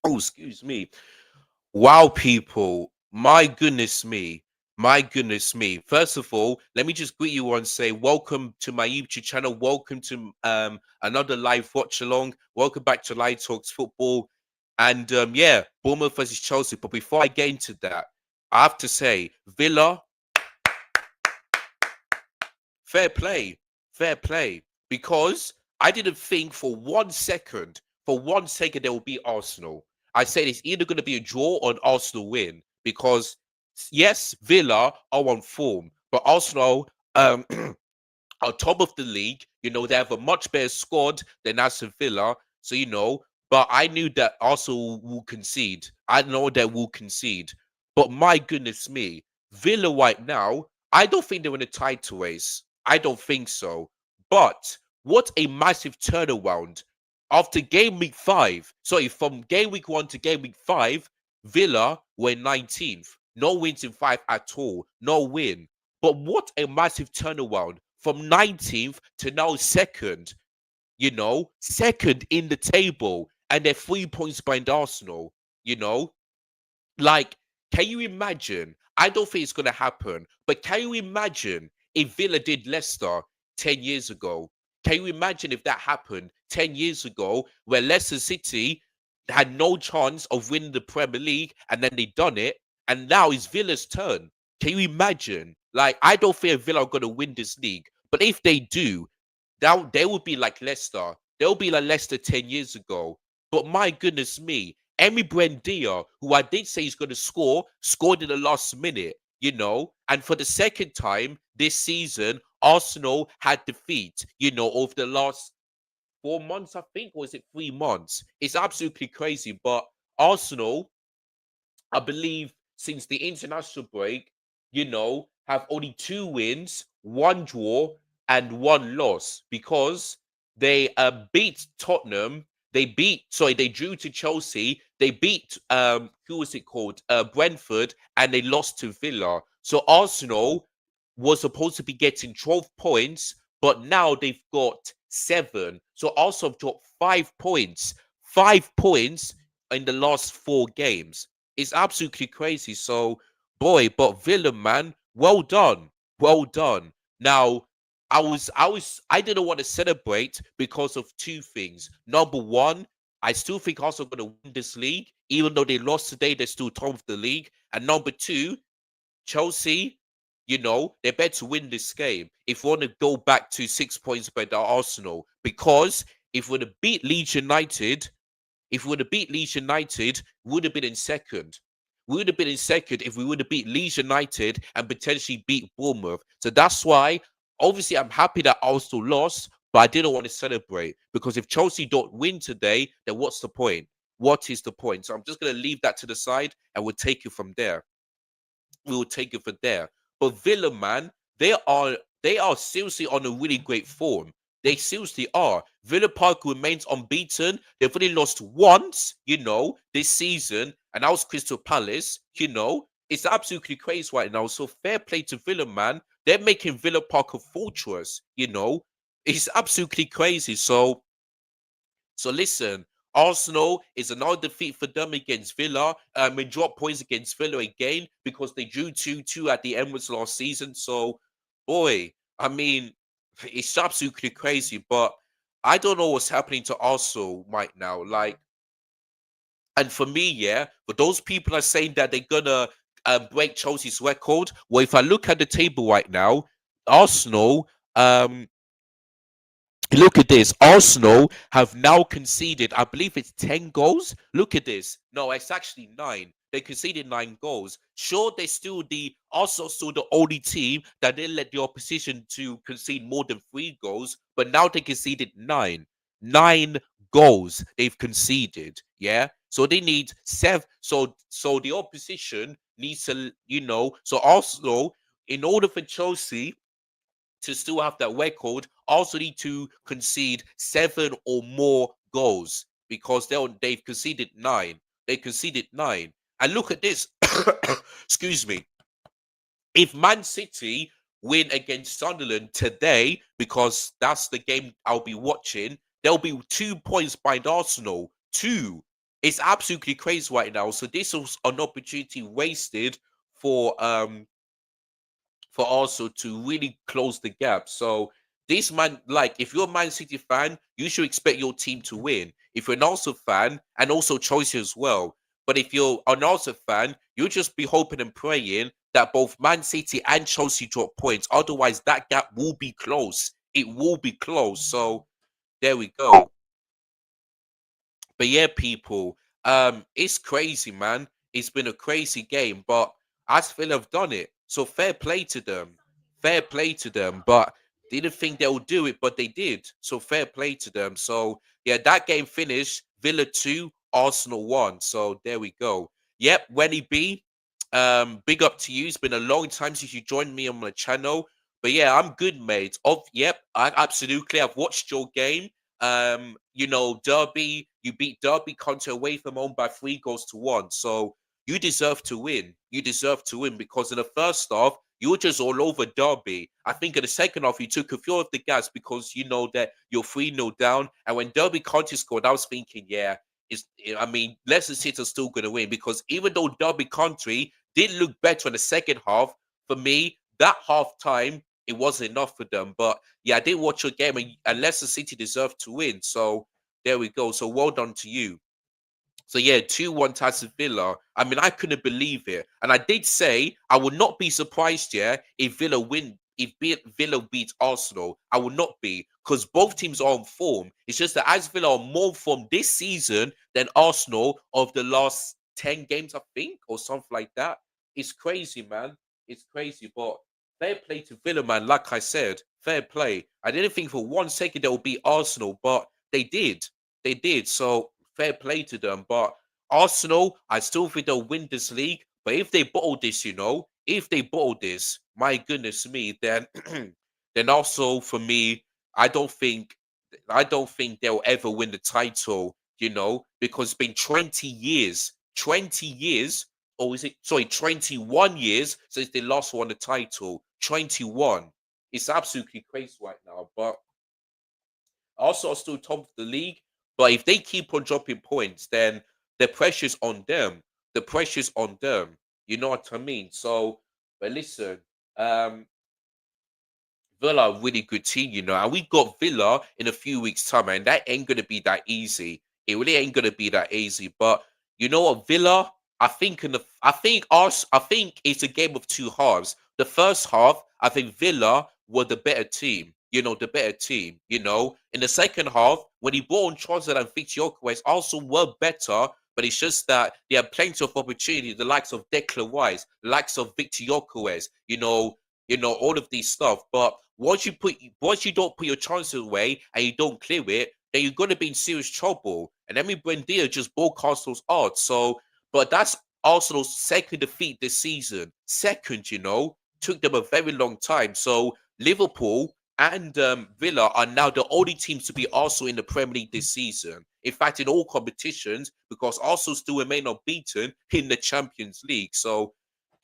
Oh, excuse me. Wow, people. My goodness me. My goodness me. First of all, let me just greet you all and say welcome to my YouTube channel. Welcome to another live watch along. Welcome back to Live Talks Football. And yeah, Bournemouth versus Chelsea. But before I get into that, I have to say, Villa, fair play. Fair play. Because I didn't think for 1 second, there will be Arsenal. I said it's either going to be a draw or an Arsenal win. Because, yes, Villa are on form. But Arsenal are top of the league. They have a much better squad than Aston Villa. So, but I knew that Arsenal will concede. I know that will concede. But my goodness me, Villa right now, I don't think they're in a title race. I don't think so. But what a massive turnaround. After game week 5, sorry, from game week 1 to game week 5, Villa were 19th. No wins in 5 at all. No win. But what a massive turnaround from 19th to now second, second in the table, and they're 3 points behind Arsenal, you know? Like, can you imagine? I don't think it's going to happen, but can you imagine if Villa did Leicester 10 years ago? Can you imagine if that happened 10 years ago, where Leicester City had no chance of winning the Premier League and then they done it, and now it's Villa's turn? Can you imagine? Like, I don't think Villa are going to win this league, but if they do, they would be like Leicester. They'll be like Leicester 10 years ago. But my goodness me, Emi Buendia, who I did say is going to score, scored in the last minute. And for the second time this season, Arsenal had defeat, over the last 4 months, I think, or is it 3 months? It's absolutely crazy. But Arsenal, I believe, since the international break, have only 2 wins, 1 draw, and 1 loss because they beat Tottenham. They drew to Chelsea. They beat who was it called? Brentford, and they lost to Villa. So Arsenal was supposed to be getting 12 points, but now they've got 7. So Arsenal have dropped 5 points. 5 points in the last 4 games. It's absolutely crazy. So, boy, but Villa, man, well done, well done. Now, I didn't want to celebrate because of 2 things. Number one, I still think Arsenal are going to win this league, even though they lost today. They're still top of the league. And number two, Chelsea, they better win this game if we want to go back to 6 points better Arsenal. Because if we would have beat Leeds United, we would have been in second. We would have been in second if we would have beat Leeds United and potentially beat Bournemouth. So that's why, obviously, I'm happy that Arsenal lost, but I didn't want to celebrate because if Chelsea don't win today, then what's the point? What is the point? So I'm just going to leave that to the side and we'll take it from there. We will take it from there. But Villa, man, they are seriously on a really great form. They seriously are. Villa Park remains unbeaten. They've only lost once, this season, and that was Crystal Palace. It's absolutely crazy right now. So fair play to Villa, man. They're making Villa Park a fortress. It's absolutely crazy. So listen, Arsenal is another defeat for them against Villa. They dropped points against Villa again because they drew 2-2 at the Emirates last season. So, boy, I mean, it's absolutely crazy. But I don't know what's happening to Arsenal right now. Like, and for me, yeah, but those people are saying that they're gonna break Chelsea's record. Well, if I look at the table right now, Arsenal, look at this. Arsenal have now conceded, I believe it's 10 goals. Look at this. No, it's actually 9. They conceded 9 goals. Sure, Arsenal still the only team that didn't let the opposition to concede more than 3 goals, but now they conceded 9. 9 goals they've conceded. Yeah. So they need 7. So the opposition needs to, so Arsenal, in order for Chelsea to still have that record, also need to concede 7 or more goals because they've conceded 9. They conceded 9. And look at this. Excuse me. If Man City win against Sunderland today, because that's the game I'll be watching, they'll be 2 points behind Arsenal. 2. It's absolutely crazy right now. So this was an opportunity wasted for um for Arsenal to really close the gap. So this man, like, if you're a Man City fan, you should expect your team to win. If you're an Arsenal fan, and also Chelsea as well. But if you're an Arsenal fan, you'll just be hoping and praying that both Man City and Chelsea drop points. Otherwise, that gap will be close. It will be close. So there we go. But yeah, people, it's crazy, man. It's been a crazy game, but Aston Villa have done it. So fair play to them. Fair play to them. But didn't think they would do it, but they did. So fair play to them. So yeah, that game finished Villa 2, Arsenal 1. So there we go. Yep, Wenny B. Big up to you. It's been a long time since you joined me on my channel. But yeah, I'm good, mate. Yep, I absolutely. I've watched your game. Derby, you beat Derby County away from home by 3 goals to 1. So you deserve to win. You deserve to win because in the first half, you were just all over Derby. I think in the second half, you took a few of the gas because you know that you're 3-0 down. And when Derby County scored, I was thinking, yeah, Leicester City are still going to win because even though Derby County did look better in the second half, for me, that half time, it wasn't enough for them. But yeah, I did watch your game, and Leicester City deserved to win. So there we go. So well done to you. So yeah, 2-1 Aston Villa. I mean, I couldn't believe it. And I did say I would not be surprised, yeah, if Villa beats Arsenal. I would not be, because both teams are on form. It's just that Aston Villa are more form this season than Arsenal of the last 10 games, I think, or something like that. It's crazy, man. It's crazy. But fair play to Villa, man. Like I said, fair play. I didn't think for 1 second they would beat Arsenal, but they did. They did. So fair play to them. But Arsenal, I still think they'll win this league. But if they bottle this, if they bottle this, my goodness me, then then also for me, I don't think I don't think they'll ever win the title, because it's been 20 years, 20 years, or is it, sorry, 21 years since they last won the title. 21. It's absolutely crazy right now. But Arsenal are still top of the league, but if they keep on dropping points, then the pressure's on them. The pressure's on them. You know what I mean? So, but listen, um, Villa are a really good team, and we got Villa in a few weeks' time, and that ain't gonna be that easy. It really ain't gonna be that easy. But you know what, Villa, I think it's a game of two halves. The first half, I think Villa were the better team. The better team. In the second half, when he brought on Trossard and Victor Gyökeres, also were better. But it's just that they had plenty of opportunity, the likes of Declan Rice, the likes of Victor Gyökeres, all of these stuff. But once you don't put your chances away and you don't clear it, then you're gonna be in serious trouble. And Emi Buendia just broadcast those odds. So, but that's Arsenal's second defeat this season. Second, took them a very long time. So Liverpool and Villa are now the only teams to be Arsenal in the Premier League this season. In fact, in all competitions, because Arsenal still remain unbeaten in the Champions League. So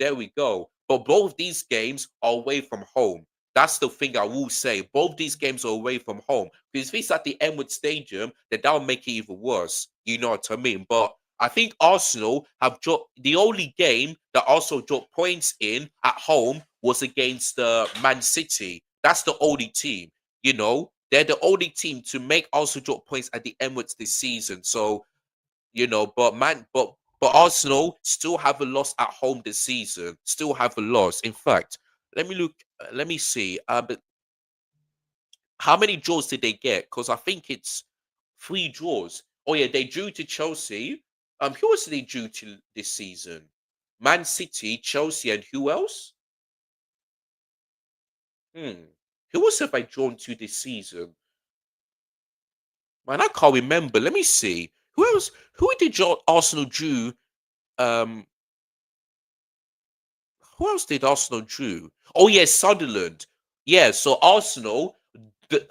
there we go. But both these games are away from home. That's the thing I will say. Both these games are away from home. Because if it's at the Emirates Stadium, then that'll make it even worse. You know what I mean? But I think Arsenal have dropped the only game that Arsenal dropped points in at home was against Man City. That's the only team. They're the only team to make Arsenal drop points at the Emirates this season. So but Arsenal still have a loss at home this season. Still have a loss. In fact, let me look. Let me see. But how many draws did they get? Because I think it's 3 draws. Oh yeah, they drew to Chelsea. Who else did they drew to this season? Man City, Chelsea, and who else? Hmm. Who else have I drawn to this season? Man, I can't remember. Let me see. Who else? Who did Arsenal drew? Um, Who else did Arsenal drew? Oh yes, Sunderland. Yeah, so Arsenal,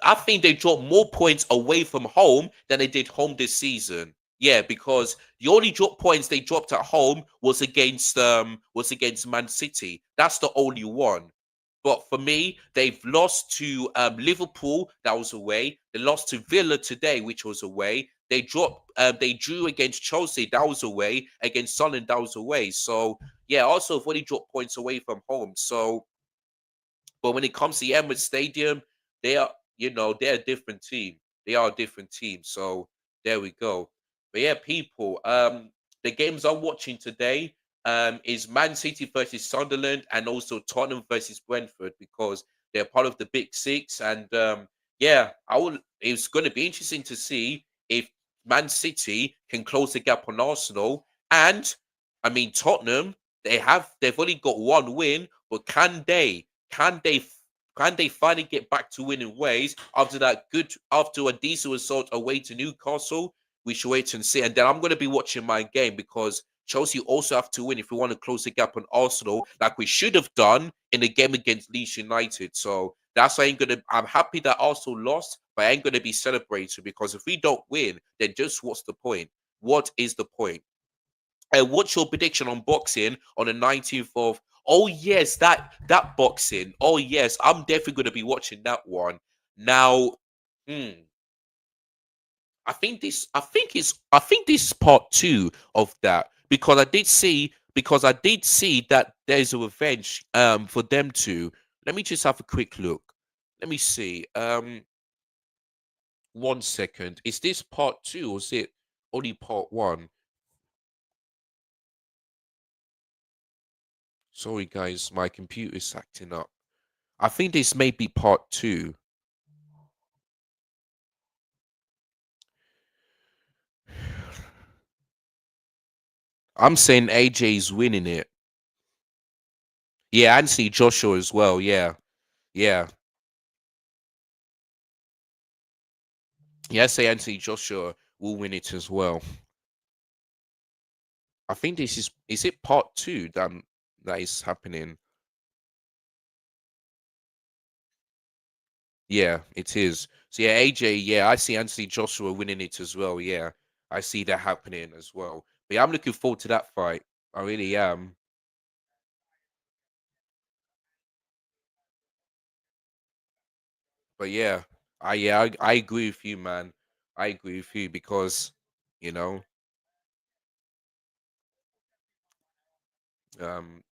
I think they dropped more points away from home than they did home this season. Yeah, because the only drop points they dropped at home was against Man City. That's the only one. But for me, they've lost to Liverpool, that was away. They lost to Villa today, which was away. they drew against Chelsea, that was away, against Sunderland, that was away. So yeah, also have already dropped points away from home. So but when it comes to the Emirates Stadium, they are, they're a different team. They are a different team. So there we go. But yeah, people, the games I'm watching today is Man City versus Sunderland and also Tottenham versus Brentford because they're part of the Big Six. And yeah, it's going to be interesting to see if Man City can close the gap on Arsenal. And I mean, Tottenham, they've only got one win, but can they can they finally get back to winning ways after a decent result away to Newcastle? We should wait and see. And then I'm going to be watching my game because Chelsea also have to win if we want to close the gap on Arsenal, like we should have done in the game against Leeds United. So that's why I'm happy that Arsenal lost, but I ain't gonna be celebrating because if we don't win, then just what's the point? What is the point? What's your prediction on boxing on the 19th of? Oh yes, that boxing. Oh yes, I'm definitely going to be watching that one. Now, hmm, I think this is part two of that because I did see that there's a revenge for them two. Let me just have a quick look. Let me see. One second. Is this part two or is it only part one? Sorry guys, my computer's acting up. I think this may be part two. I'm saying AJ's winning it. Yeah, Anthony Joshua as well. Yeah, yeah, yeah. I say Anthony Joshua will win it as well. I think this is it part two that is happening. Yeah, it is. So yeah, AJ. Yeah, I see Anthony Joshua winning it as well. Yeah, I see that happening as well. But yeah, I'm looking forward to that fight. I really am. But yeah, I agree with you, man. I agree with you because you know um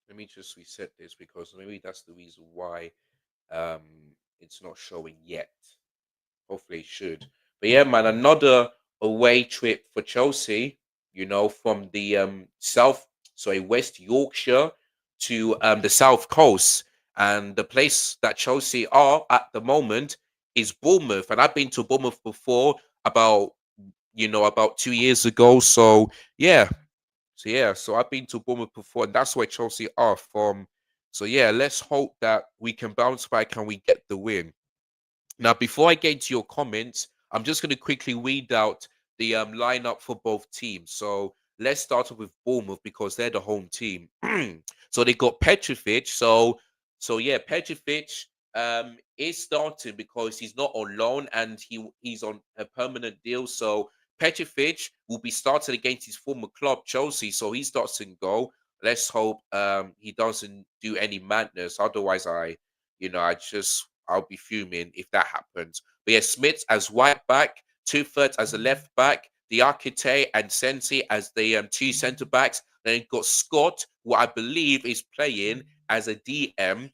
let me just reset this because maybe that's the reason why um it's not showing yet. Hopefully it should. But yeah, man, another away trip for Chelsea, from the West Yorkshire to the South Coast. And the place that Chelsea are at the moment is Bournemouth. And I've been to Bournemouth before about 2 years ago. So I've been to Bournemouth before, and that's where Chelsea are from. So yeah, let's hope that we can bounce back and we get the win. Now, before I get into your comments, I'm just going to quickly read out the lineup for both teams. So let's start off with Bournemouth because they're the home team. So they got Petrovic. So yeah, Petrovic is starting because he's not on loan and he's on a permanent deal. So Petrovic will be starting against his former club Chelsea. So he starts in goal. Let's hope he doesn't do any madness. Otherwise, I'll be fuming if that happens. But yeah, Smith as right back, two-thirds as a left back, the Arquette and Sensi as the two centre backs. Then you've got Scott, who I believe is playing as a DM.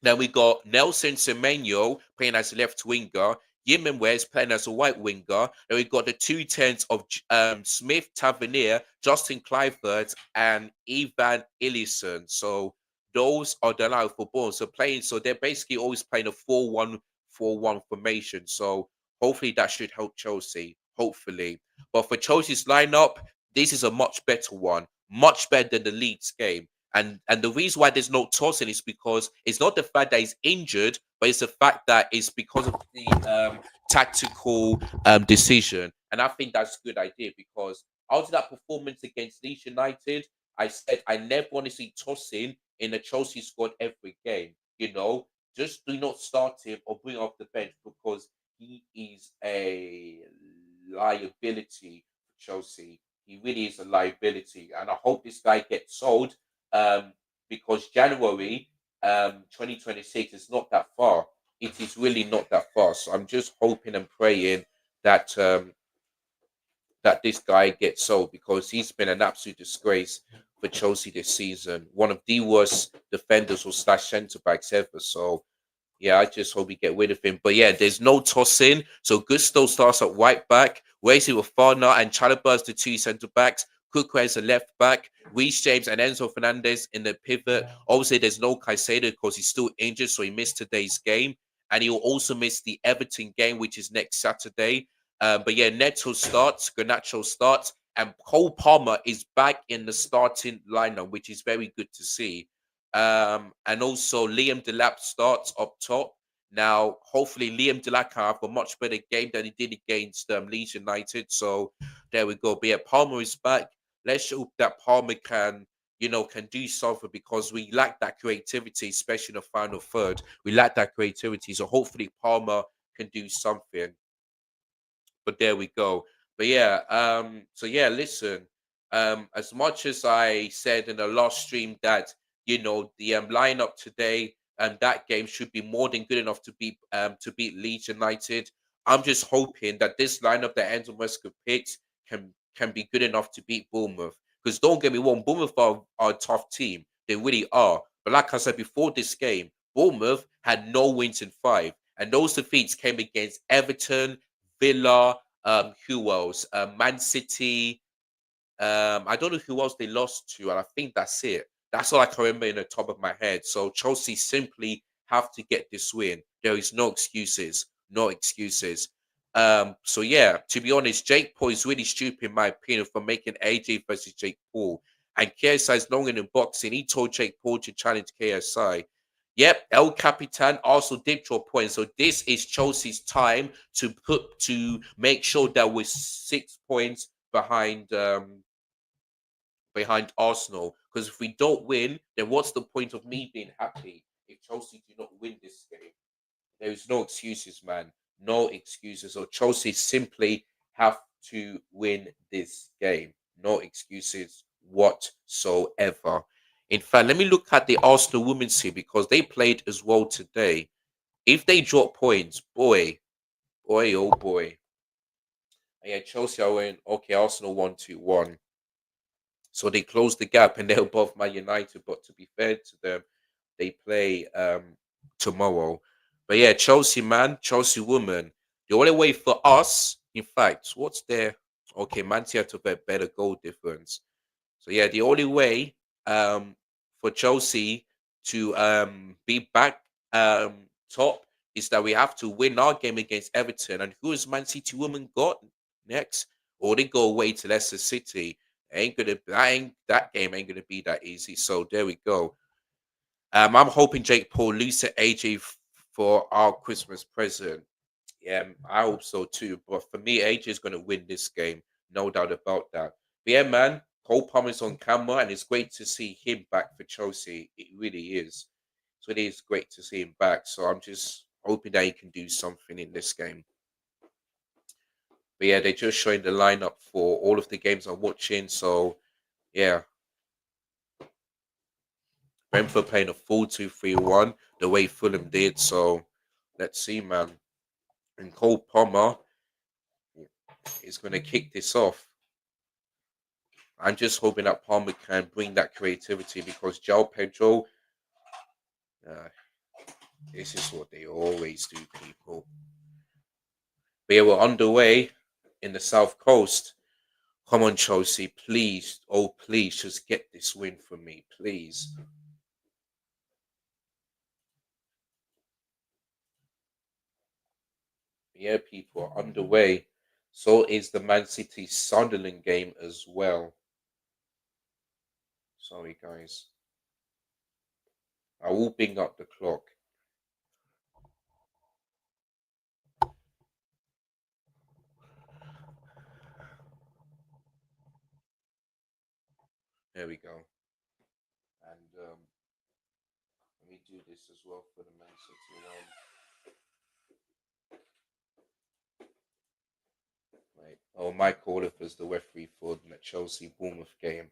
Then we got Nelson Semenyo playing as a left winger. Yimin West playing as a right winger. Then we got the two tens of Smith Tavernier, Justin Clifford, and Ivan Illison. So those are the line for Bournemouth. So they're basically always playing a 4-1-4-1 formation. So hopefully that should help Chelsea. Hopefully. But for Chelsea's lineup, this is a much better one. Much better than the Leeds game. And the reason why there's no tossing is because it's not the fact that he's injured, but it's the fact that it's because of the tactical decision. And I think that's a good idea because after that performance against Leeds United, I said I never want to see tossing in a Chelsea squad every game. Just do not start him or bring off the bench because he is a liability for Chelsea. He really is a liability, and I hope this guy gets sold. Um, because January 2026 is not that far. It is really not that far. So I'm just hoping and praying that that this guy gets sold because he's been an absolute disgrace for Chelsea this season. One of the worst defenders or slash centre backs ever. So yeah, I just hope we get rid of him. But yeah, there's no tossing. So Gusto starts at right back. Wesley with Fana and Chalobah as the two centre backs. Cuckoo as a left back. Reece James and Enzo Fernandez in the pivot. Obviously, there's no Caicedo because he's still injured, so he missed today's game. And he'll also miss the Everton game, which is next Saturday. But yeah, Neto starts, Garnacho starts, and Cole Palmer is back in the starting lineup, which is very good to see. And also Liam Delap starts up top. Now, hopefully, Liam Delap can have a much better game than he did against Leeds United. So there we go. But yeah, Palmer is back. Let's hope that Palmer can, can do something because we lack that creativity, especially in the final third. We lack that creativity. So hopefully, Palmer can do something. But there we go. But yeah, so yeah, listen, as much as I said in the last stream that the lineup today and that game should be more than good enough to beat Leeds United. I'm just hoping that this lineup that Enzo Maresca picked can be good enough to beat Bournemouth. Because don't get me wrong, Bournemouth are a tough team. They really are. But like I said before this game, Bournemouth had no wins in five. And those defeats came against Everton, Villa, who else? Man City. I don't know who else they lost to, and I think that's it. That's all I can remember in the top of my head. So Chelsea simply have to get this win. There is no excuses. No excuses. So yeah, to be honest, Jake Paul is really stupid in my opinion for making AJ versus Jake Paul. And KSI is known in boxing. He told Jake Paul to challenge KSI. Yep, El Capitan also did draw points. So this is Chelsea's time to make sure that we're 6 points behind Arsenal. Because if we don't win, then what's the point of me being happy if Chelsea do not win this game? There is no excuses, man. No excuses. So Chelsea simply have to win this game. No excuses whatsoever. In fact, let me look at the Arsenal women's team because they played as well today. If they drop points, boy, oh boy. Yeah, Chelsea are winning. Okay, Arsenal 1-2-1. So they closed the gap and they're above Man United. But to be fair to them, they play tomorrow. But yeah, Chelsea man, Chelsea woman. The only way for us, in fact, what's their okay, Man City have to bet better goal difference. So yeah, the only way for Chelsea to be back top is that we have to win our game against Everton. And who has Man City women got next? Or they go away to Leicester City. That game ain't gonna be that easy. So there we go. I'm hoping Jake Paul loses to AJ for our Christmas present. Yeah, I hope so too. But for me, AJ is going to win this game, no doubt about that. But yeah, man, Cole Palmer's on camera, and it's great to see him back for Chelsea. It really is. So it is great to see him back. So I'm just hoping that he can do something in this game. But yeah, they're just showing the lineup for all of the games I'm watching. So yeah, Brentford playing a 4-2-3-1 the way Fulham did. So let's see, man. And Cole Palmer is going to kick this off. I'm just hoping that Palmer can bring that creativity because João Pedro, uh, this is what they always do, people. But yeah, we're underway in the South Coast. Come on, Chelsea, please. Oh, please, just get this win for me, please. Yeah, people are underway. So is the Man City Sunderland game as well. Sorry, guys. I will bring up the clock. There we go. And let me do this as well for the Man City one. Right. Oh, Mike Oliver's the referee for the Chelsea Bournemouth game,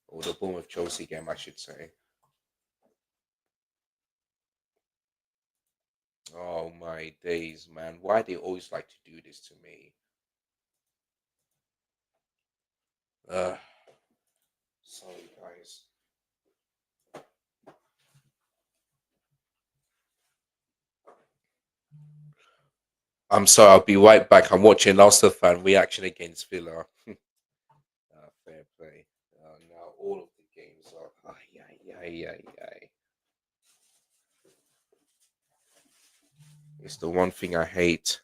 or the Bournemouth Chelsea game, I should say. Oh my days, man! Why they always like to do this to me? Uh, sorry guys. I'm sorry. I'll be right back. I'm watching Arsenal fan reaction against Villa. Fair play. Now all of the games are. Ay, ay, ay, ay, ay. It's the one thing I hate.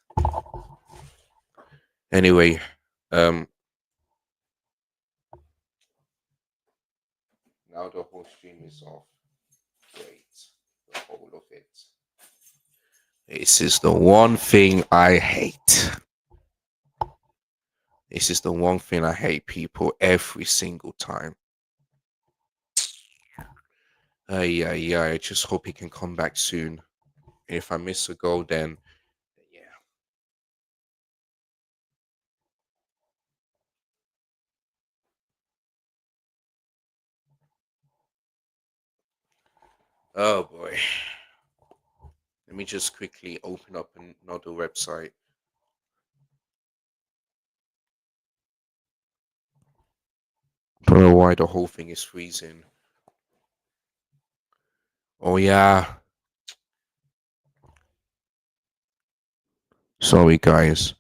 Anyway, um, now the whole stream is off. Great, the whole of it. This is the one thing I hate. This is the one thing I hate, people, every single time. Yeah. I just hope he can come back soon. If I miss a goal, then yeah. Oh boy. Let me just quickly open up another website. Don't know why the whole thing is freezing. Oh yeah. Sorry guys.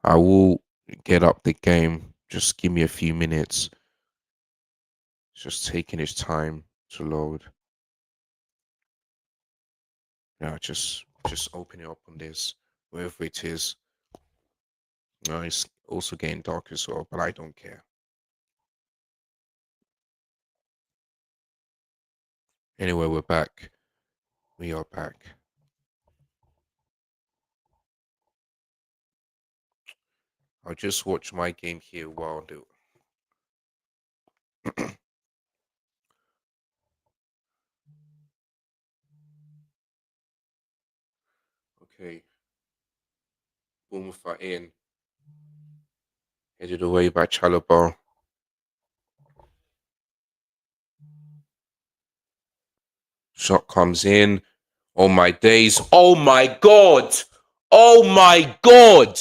I will get up the game. Just give me a few minutes. It's just taking its time to load. Yeah, just open it up on this, wherever it is. No, it's also getting dark as well, but I don't care. Anyway, we're back. We are back. I'll just watch my game here while I do. Okay. Bournemouth are in. Headed away by Chalobah. Shot comes in. Oh my days. Oh my god. Oh my god.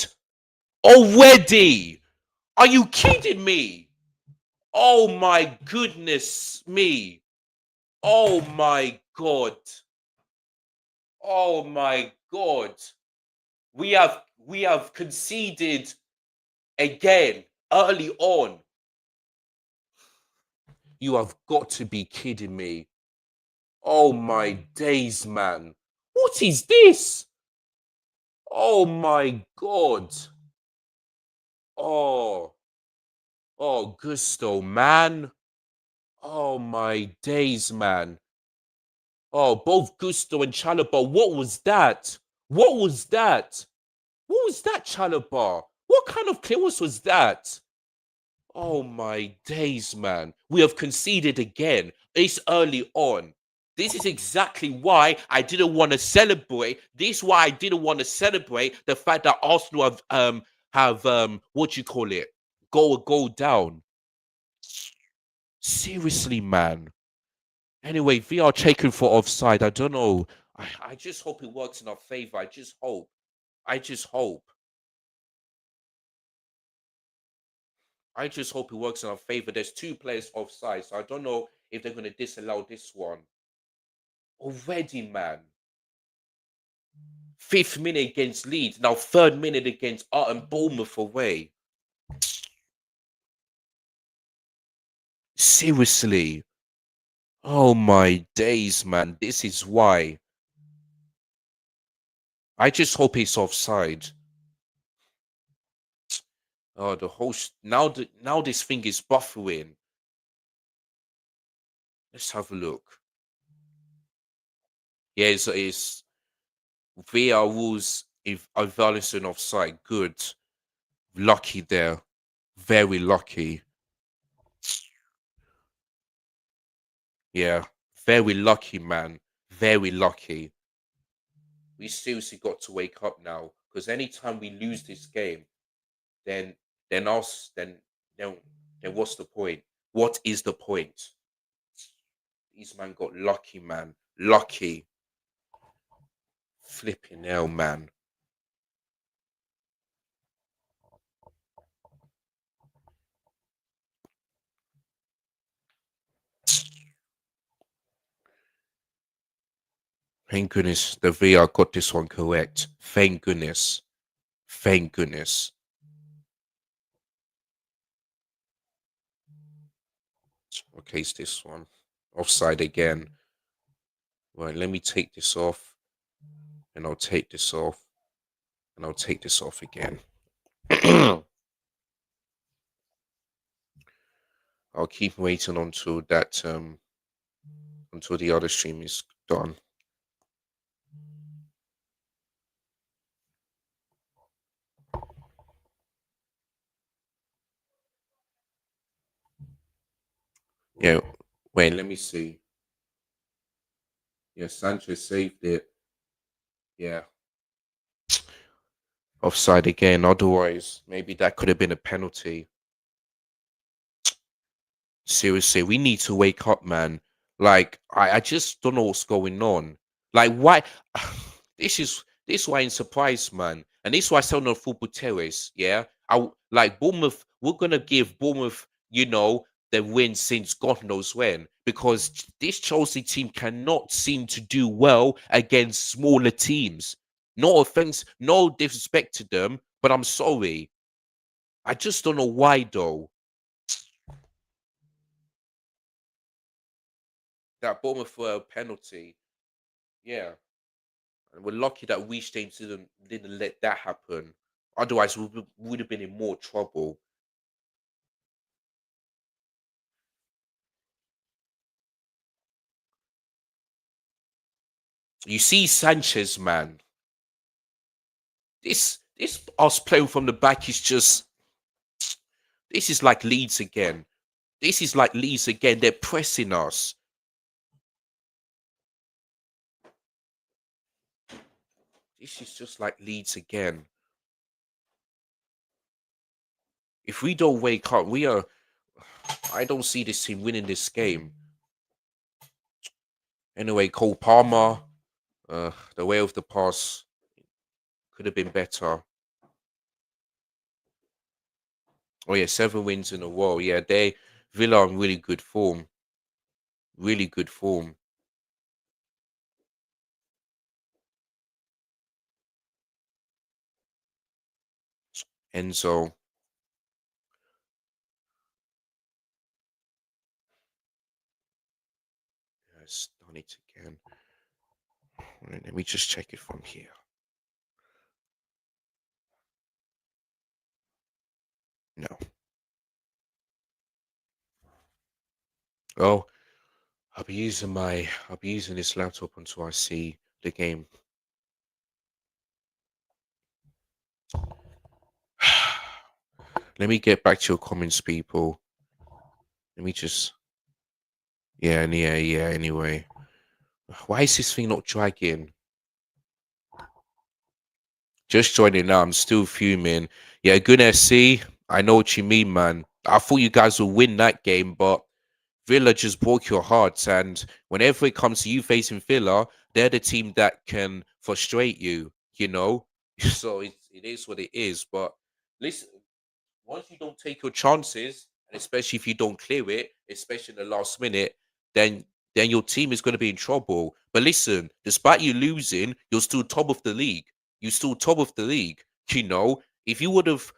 Already. Are you kidding me? Oh my goodness me. Oh my god. Oh my god. We have conceded again early on. You have got to be kidding me. Oh my days, man. What is this? Oh my god. Oh, oh, Gusto, man. Oh my days, man. Oh, both Gusto and Chalobah. What was that? What was that? What was that, Chalobah? What kind of clearance was that? Oh my days, man. We have conceded again. It's early on. This is exactly why I didn't want to celebrate. This is why I didn't want to celebrate the fact that Arsenal have what you call it? Go down. Seriously, man. Anyway, VR taken for offside. I don't know. I just hope it works in our favor. I just hope. I just hope. I just hope it works in our favor. There's two players offside, so I don't know if they're going to disallow this one. Already, man. Fifth minute against Leeds. Now third minute against Bournemouth away. Seriously. Oh my days, man. This is why. I just hope it's offside. Oh, the whole now this thing is buffering. Let's have a look. Yeah, it's VAR rules if a violation offside. Good. Lucky there. Very lucky. Yeah. Very lucky, man. Very lucky. We seriously got to wake up now. Because anytime we lose this game, then then us then then what's the point? What is the point? These man got lucky, man. Lucky. Flipping hell, man. Thank goodness the VR got this one correct. Thank goodness. Thank goodness. Okay, it's this one. Offside again. Right, let me take this off. And I'll take this off. And I'll take this off again. I'll keep waiting until that until the other stream is done. Yeah, wait, let me see. Yeah, Sanchez saved it. Yeah. Offside again. Otherwise, maybe that could have been a penalty. Seriously, we need to wake up, man. Like, I just don't know what's going on. Like, why? This is why I'm surprised, man. And this is why I sound on football terrace. Yeah, like Bournemouth. We're gonna give Bournemouth, the win since God knows when, because this Chelsea team cannot seem to do well against smaller teams. No offense, no disrespect to them, but I'm sorry. I just don't know why though. That Bournemouth penalty. Yeah, and we're lucky that we James didn't let that happen. Otherwise, we would have been in more trouble. You see, Sanchez, man. This us playing from the back is just. This is like Leeds again. This is like Leeds again. They're pressing us. This is just like Leeds again. If we don't wake up, we are. I don't see this team winning this game. Anyway, Cole Palmer, the way of the pass could have been better. Oh yeah, 7 wins in a row. Yeah, Villa are in really good form. Really good form. Enzo. Yes, done it again. Let me just check it from here. No. Oh, I'll be using this laptop until I see the game. Let me get back to your comments, people. Let me just yeah, anyway. Why is this thing not dragging? Just joining now, I'm still fuming. Yeah, good SC. I know what you mean, man. I thought you guys would win that game, but Villa just broke your hearts. And whenever it comes to you facing Villa, they're the team that can frustrate you, you know? So it is what it is. But listen, once you don't take your chances, and especially if you don't clear it, especially in the last minute, then then your team is going to be in trouble. But listen, despite you losing, you're still top of the league. You're still top of the league. If you would have,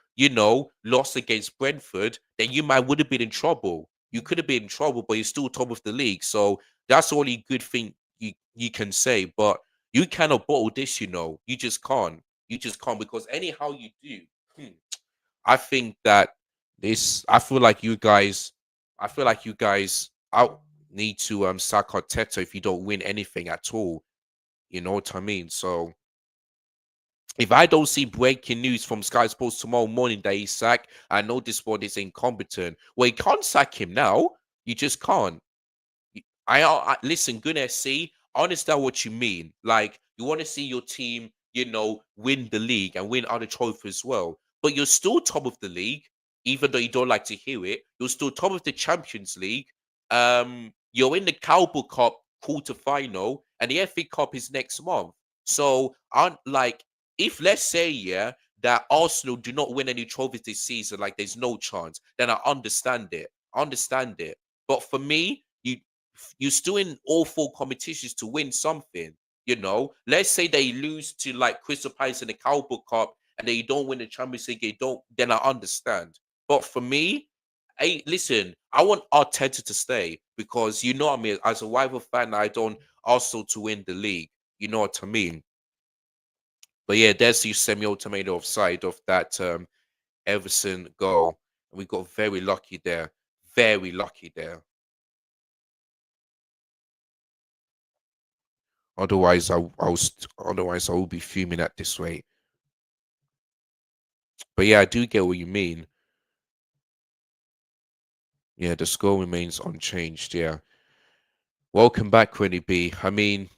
lost against Brentford, then you might would have been in trouble. You could have been in trouble, but you're still top of the league. So that's the only good thing you can say. But you cannot bottle this, You just can't. You just can't because anyhow you do. I think that I feel like you guys out need to sack Arteta if you don't win anything at all. You know what I mean? So if I don't see breaking news from Sky Sports tomorrow morning that he's sacked, I know this board is incompetent. Well, you can't sack him now. You just can't. Listen, good SC. I understand what you mean. Like you want to see your team, win the league and win other trophies as well. but you're still top of the league, even though you don't like to hear it. You're still top of the Champions League. You're in the Carabao Cup quarter final, and the FA Cup is next month. So, aren't like if let's say that Arsenal do not win any trophies this season, like there's no chance, then I understand it. I understand it. But for me, you're still in all four competitions to win something. Let's say they lose to like Crystal Palace in the Carabao Cup and they don't win the Champions League, they don't, then I understand. But for me, hey, listen, I want Arteta to stay because you know what I mean. As a rival fan, I don't Arsenal to win the league. You know what I mean? But yeah, there's the semi-automated offside of that Everson goal. And we got very lucky there. Very lucky there. Otherwise, otherwise I will be fuming at this rate. But yeah, I do get what you mean. Yeah, the score remains unchanged. Yeah. Welcome back, Rennie B. I mean,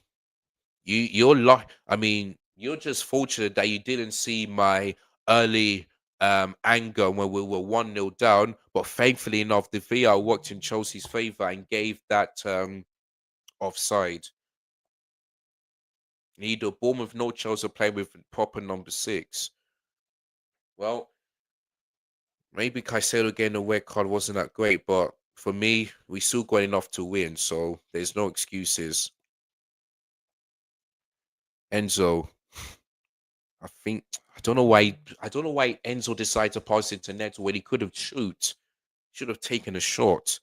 you're luck. I mean, you're just fortunate that you didn't see my early anger when we were 1-0 down. But thankfully enough, the VR worked in Chelsea's favour and gave that offside. Neither Bournemouth nor Chelsea are playing with proper number 6. Well, maybe Caicedo getting a red card wasn't that great, but for me, we still got enough to win, so there's no excuses. Enzo, I don't know why Enzo decided to pass into net when he could have should have taken a shot.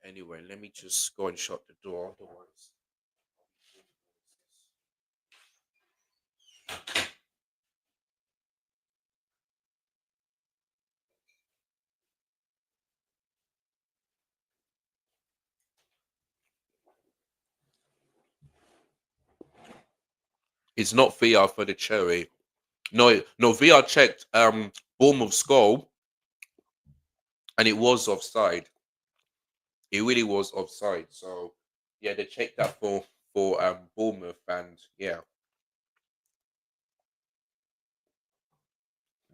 Anyway, let me just go and shut the door. Otherwise, it's not VR for the cherry. No, VR checked Bournemouth's goal and it was offside. It really was offside. So yeah, they checked that for Bournemouth, and yeah,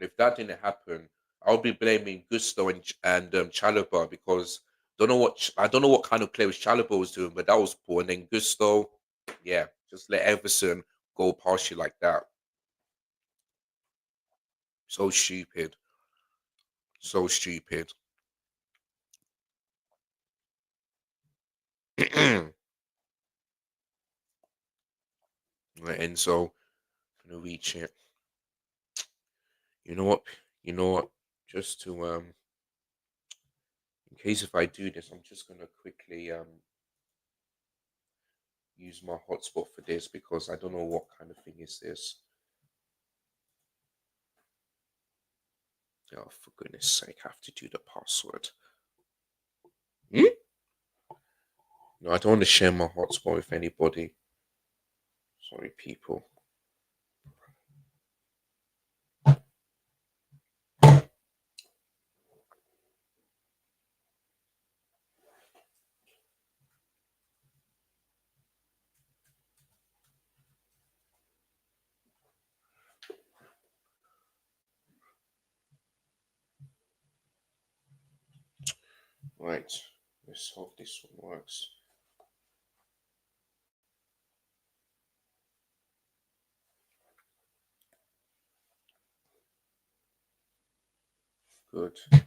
if that didn't happen, I'll be blaming Gusto and Chalobah because I don't know what kind of play Chalobah was doing, but that was poor. And then Gusto, yeah, just let Everson go past you like that. So stupid, so stupid. Right, Enzo gonna reach it. You know what? You know what? Just to in case if I do this, I'm just gonna quickly use my hotspot for this because I don't know what kind of thing is this. Oh, for goodness sake, I have to do the password. Hmm? No, I don't want to share my hotspot with anybody. Sorry, people. Right, let's hope this one works. Good. Because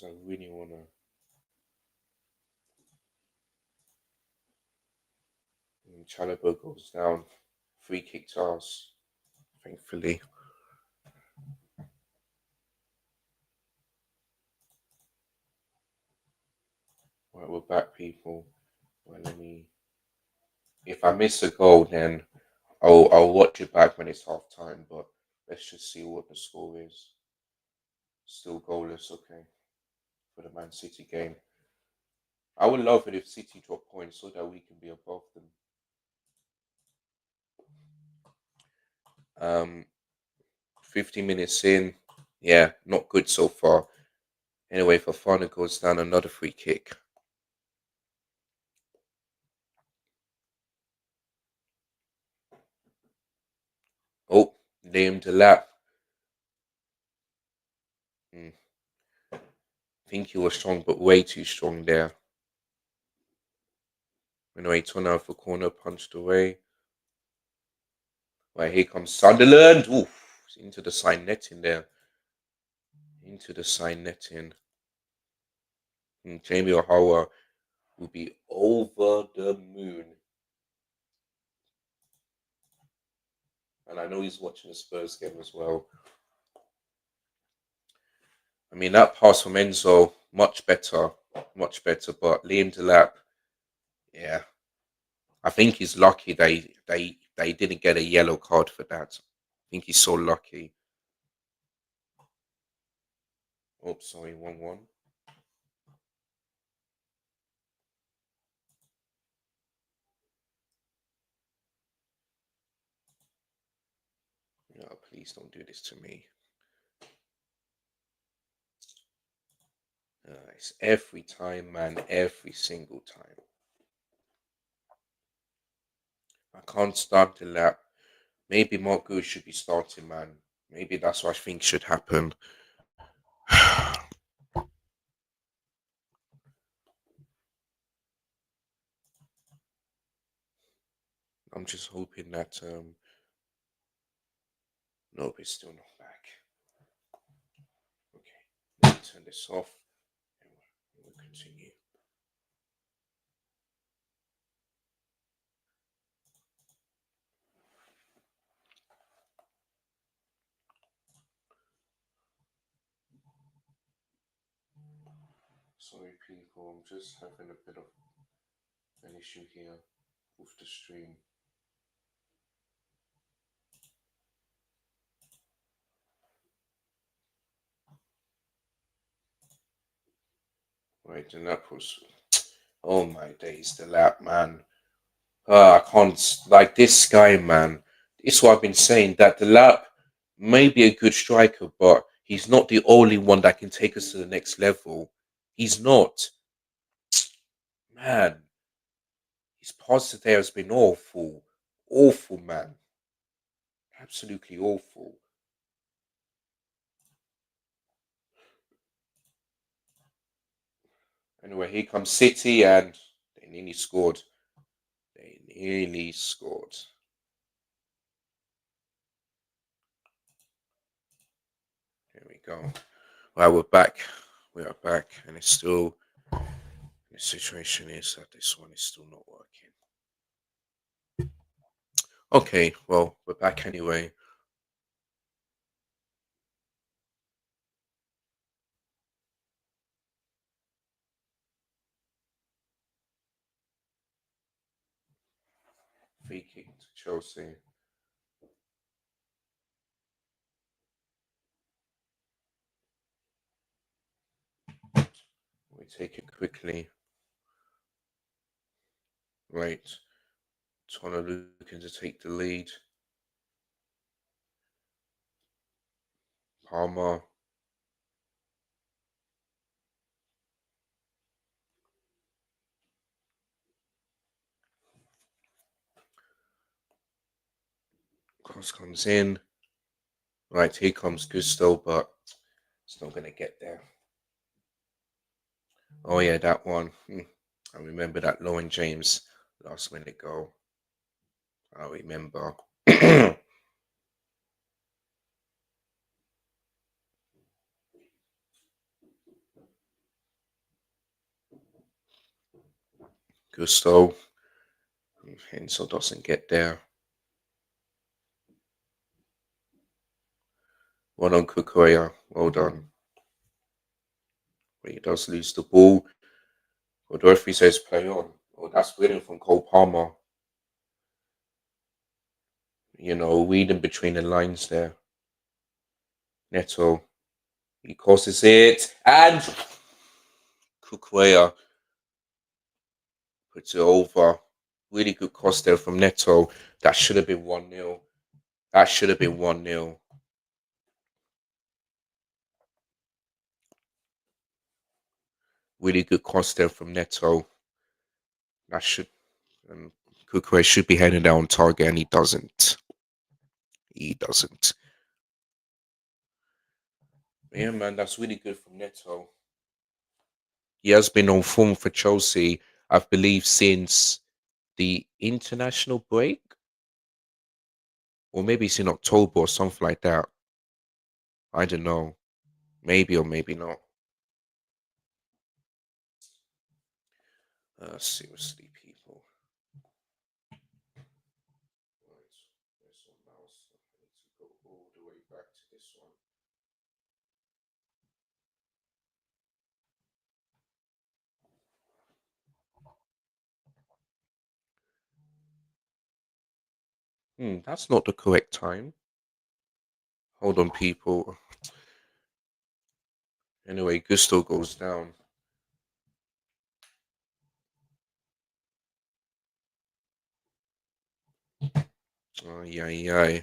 I really want to. Chalobah goes down. Free kick to us, thankfully. Right, we're back, people. Well, let me. If I miss a goal, then I'll watch it back when it's half time. But let's just see what the score is. Still goalless, okay, for the Man City game. I would love it if City drop points so that we can be above them. 50 minutes in, yeah, not good so far. Anyway, Fafana goes down, another free kick. Liam Delap. I think he was strong, but way too strong there. Anyway, turn out for corner, punched away. Right, here comes Sunderland. Oof, into the side netting there. Into the side netting. And Jamie O'Hara will be over the moon. And I know he's watching the Spurs game as well. I mean, that pass from Enzo, much better. Much better. But Liam Delap, yeah. I think he's lucky they didn't get a yellow card for that. I think he's so lucky. Oh, sorry, 1-1. No, please don't do this to me. It's every time, man. Every single time. I can't start the lap. Maybe Mark Good should be starting, man. Maybe that's what I think should happen. I'm just hoping that no, it's still not back. Okay, let me turn this off and we'll continue. Sorry, people, I'm just having a bit of an issue here with the stream. Right, and that was, oh my days, the lap, man. I can't, like this guy, man. It's what I've been saying, that the lap may be a good striker, but he's not the only one that can take us to the next level. He's not. Man, his pass today has been awful. Awful, man. Absolutely awful. Anyway, here comes City, and they nearly scored. They nearly scored. Here we go. Well, we're back. We are back, and it's still, the situation is that this one is still not working. Okay, well, we're back anyway. Free kick to Chelsea. We take it quickly. Right. Tono looking to take the lead. Palmer. Cross comes in. Right, here comes Gusto, but it's not going to get there. Oh, yeah, that one. I remember that Lauren James last minute goal. I remember. Gusto. Hensel doesn't get there. Well done, Kukoya. Well done. But he does lose the ball. But the referee says play on. Oh, that's brilliant from Cole Palmer. You know, reading between the lines there. Neto. He crosses it. And Kukoya puts it over. Really good cross there from Neto. That should have been 1-0. That should have been 1-0. Really good cross there from Neto. That should, Kukoya should be heading down target, and he doesn't. he doesn't. Yeah, man, that's really good from Neto. He has been on form for Chelsea, I believe, since the international break, or maybe it's in October or something like that. I don't know. Maybe or maybe not. Seriously, people. Right. There's one mouse. I need to go all the way back to this one. That's not the correct time. Hold on, people. Anyway, Gusto goes down. Oh, yeah, yeah.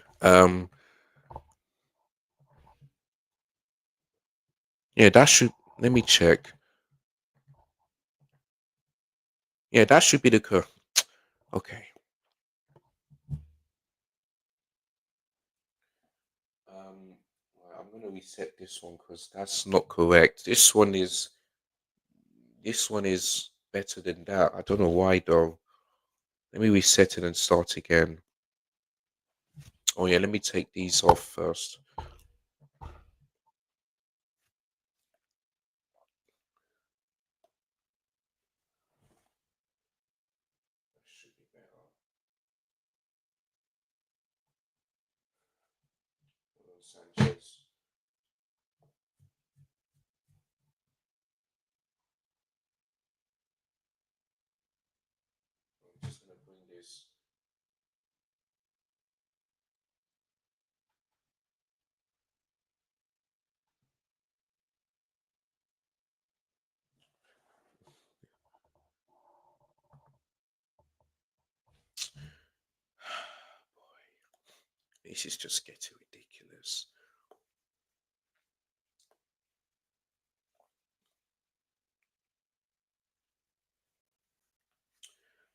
Yeah, that should. Let me check. Yeah, that should be the okay. Right, I'm gonna reset this one because that's not correct. This one is better than that. I don't know why though. Let me reset it and start again. Oh yeah, let me take these off first. That should be better. Sanchez. I'm just gonna bring this. Boy, this is just getting ridiculous.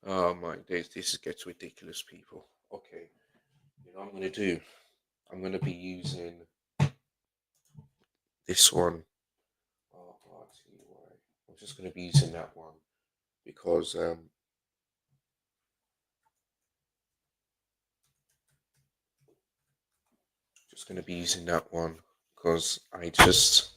Oh my days, this is getting ridiculous, people. Okay, you know what I'm gonna do? I'm gonna be using this one. RRTY. I'm just gonna be using that one because just gonna be using that one because I just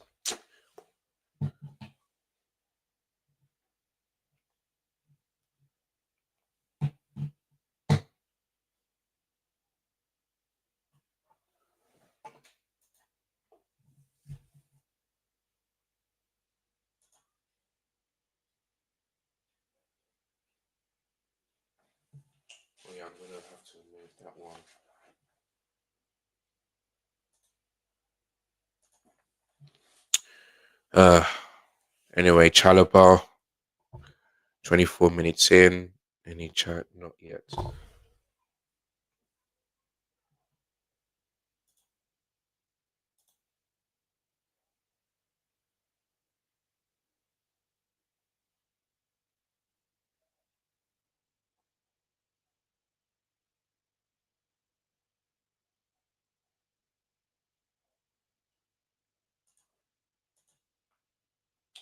oh yeah, I'm gonna have to remove that one. Uh anyway, Chalobah, 24 minutes in. Any chat? Not yet.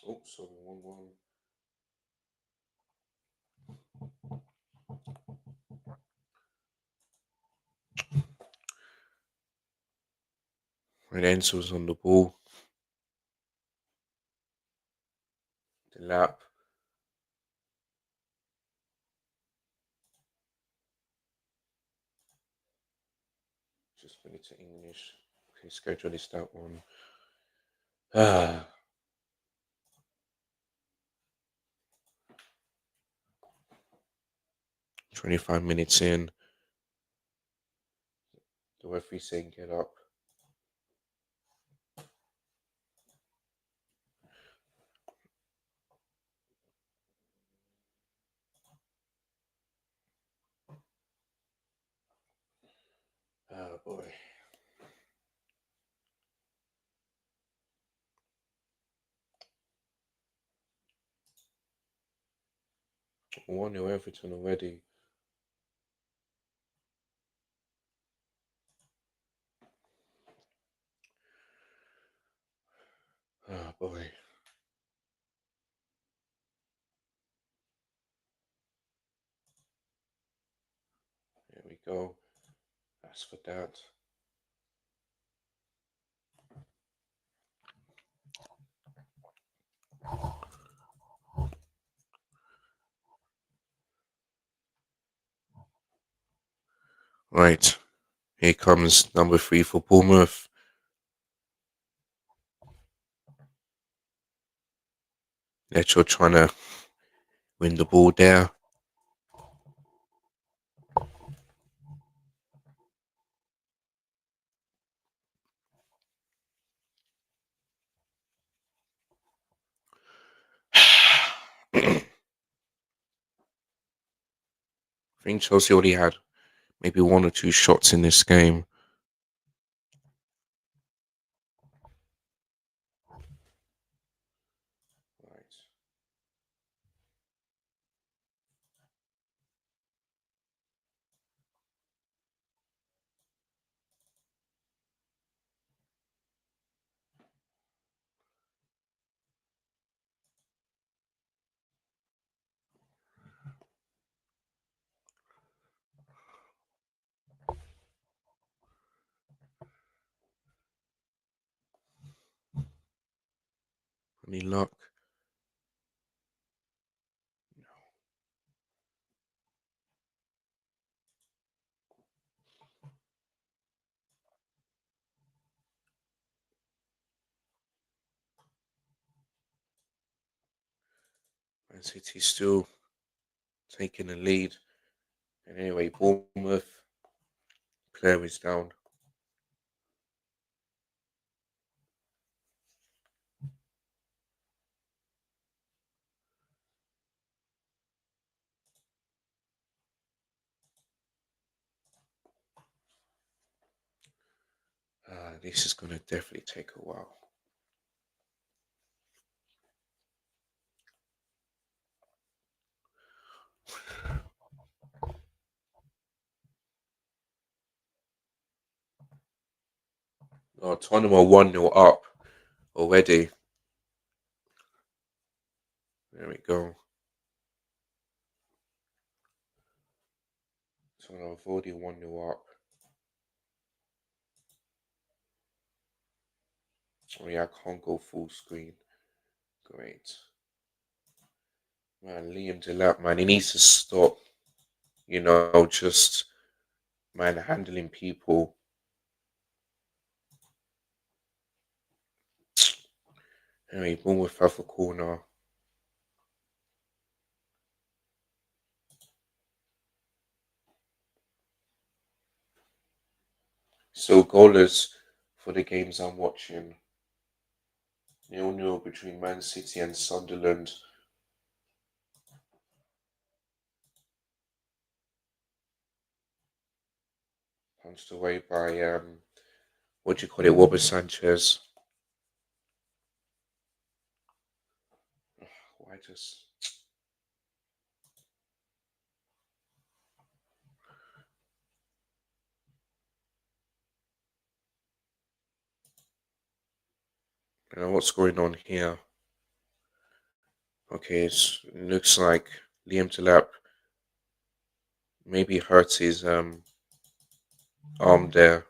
Oh, sorry, one. Renenzo's on the ball. The lap. Just put it to English. Okay, schedule is that one. Ah, 25 minutes in. The referee saying get up. Oh boy. One nil Everton already. boy. There we go. That's for that. Right. Here comes number 3 for Bournemouth. Lecho trying to win the ball there. I think Chelsea already had maybe one or two shots in this game. Right. Any luck? Man City still taking the lead. And anyway, Bournemouth player is down. This is going to definitely take a while. Oh, Tottenham are 1-0 up already. There we go. Tottenham have already 1-0 up. Oh yeah, I can't go full screen. Great. Man, Liam Delap, man, he needs to stop, just, man, handling people. Anyway, Bournemouth have a corner. So goalless for the games I'm watching. 0-0 between Man City and Sunderland. Punched away by what do you call it, Robert Sanchez. Why just what's going on here? Okay, it looks like Liam Delap maybe hurts his arm there.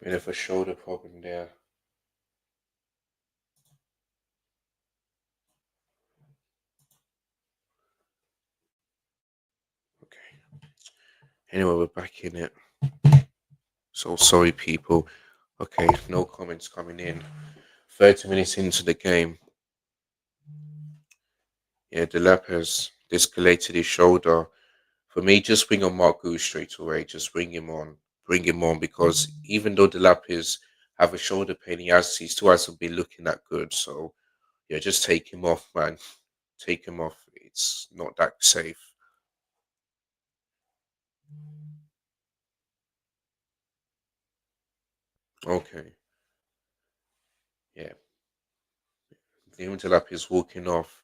Bit of a shoulder problem there. Okay. Anyway, we're back in it. So sorry, people. Okay, no comments coming in. 30 minutes into the game. Yeah, Delap has discolated his shoulder. For me, just bring on Mark Goose straight away. Just bring him on. Bring him on because even though Delap is have a shoulder pain, he still hasn't been looking that good. So yeah, just take him off, man. Take him off. It's not that safe. Okay. Yeah. Liam Delap is walking off.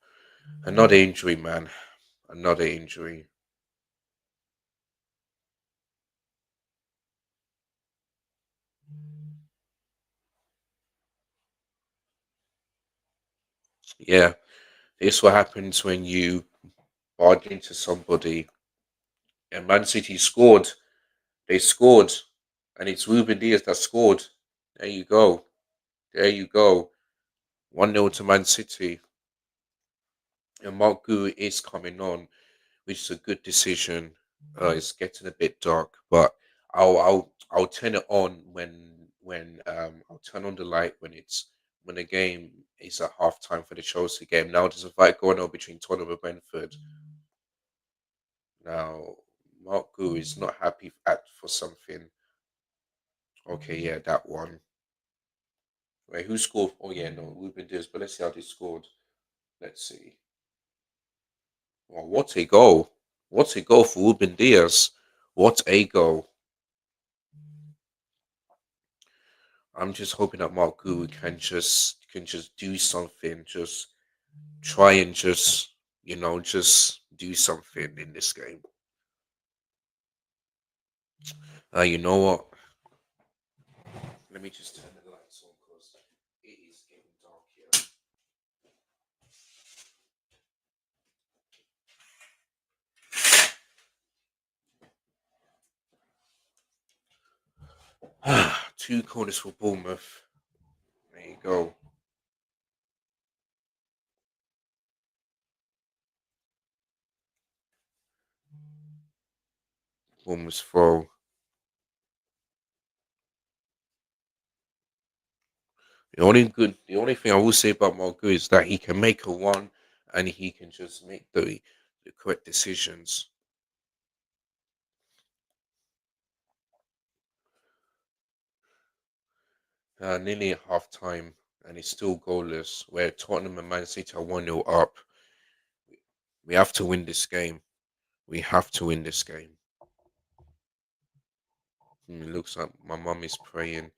Another injury, man. Another injury. Yeah, it's what happens when you barge into somebody. And Man City scored. They scored, and it's Ruben Diaz that scored. There you go. There you go. 1-0 to Man City. And Mark Gu is coming on, which is a good decision. It's getting a bit dark, but I'll turn it on when I'll turn on the light when the game is at half time for the Chelsea game. Now there's a fight going on between Tottenham and Brentford. Now Mark Gu is not happy for something. Okay, yeah, that one. Wait, who scored? Oh yeah, no, Ruben Diaz. But let's see how they scored. Let's see. Oh, what a goal! What a goal for Ruben Diaz! What a goal! I'm just hoping that Mark Guru can just do something, just try and just do something in this game. You know what? Let me just turn the lights on because it is getting dark here. Two corners for Bournemouth. There you go. Bournemouth's throw. The only thing I will say about Margot is that he can make a one, and he can just make the correct decisions. Nearly at half time, and it's still goalless. Where Tottenham and Man City are 1-0 up. We have to win this game. We have to win this game. It looks like my mum is praying,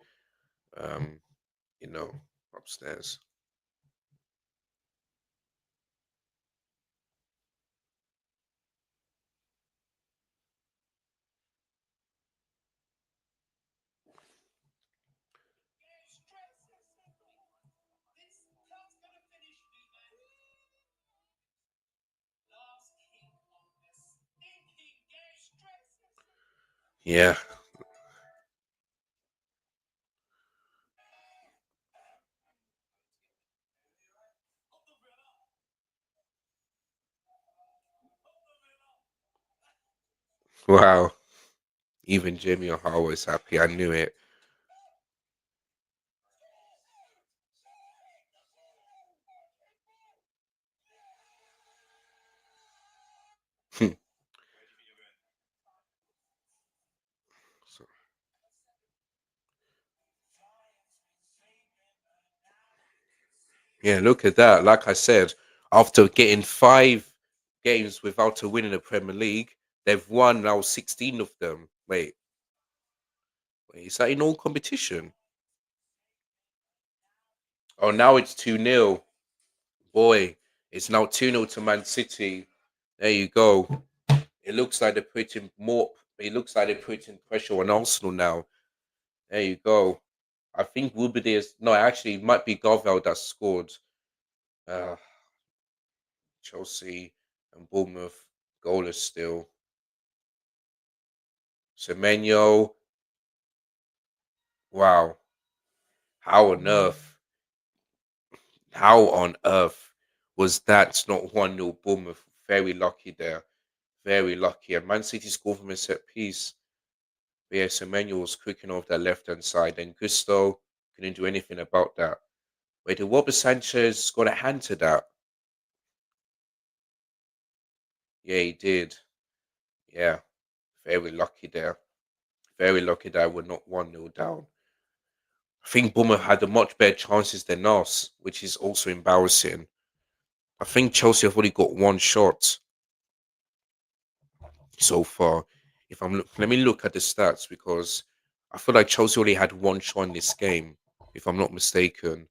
um, you know, upstairs. Yeah. Wow. Even Jamie O'Hara was happy. I knew it. So, yeah, look at that. Like I said, after getting 5 games without a win in the Premier League, they've won now 16 of them. Wait, is that in all competition? Oh, now it's 2-0. Boy, it's now 2-0 to Man City. There you go. It looks like they're putting more. It looks like they're putting pressure on Arsenal now. There you go. I think Ruben is no, actually, it might be Garvel that scored. Uh, Chelsea and Bournemouth goalless still. Semenyo, wow. How on earth? How on earth was that not 1-0 Bournemouth? Very lucky there. Very lucky. And Man City scored from a set piece. But yeah, Semenyo was cooking off that left hand side. And Gusto couldn't do anything about that. Wait, did Robert Sanchez got a hand to that? Yeah, he did. Yeah, very lucky there. Very lucky that we're not 1-0 down. I think Bournemouth had a much better chances than us, which is also embarrassing. I think Chelsea have only got one shot so far. Let me look at the stats because I feel like Chelsea only had one shot in this game, if I'm not mistaken.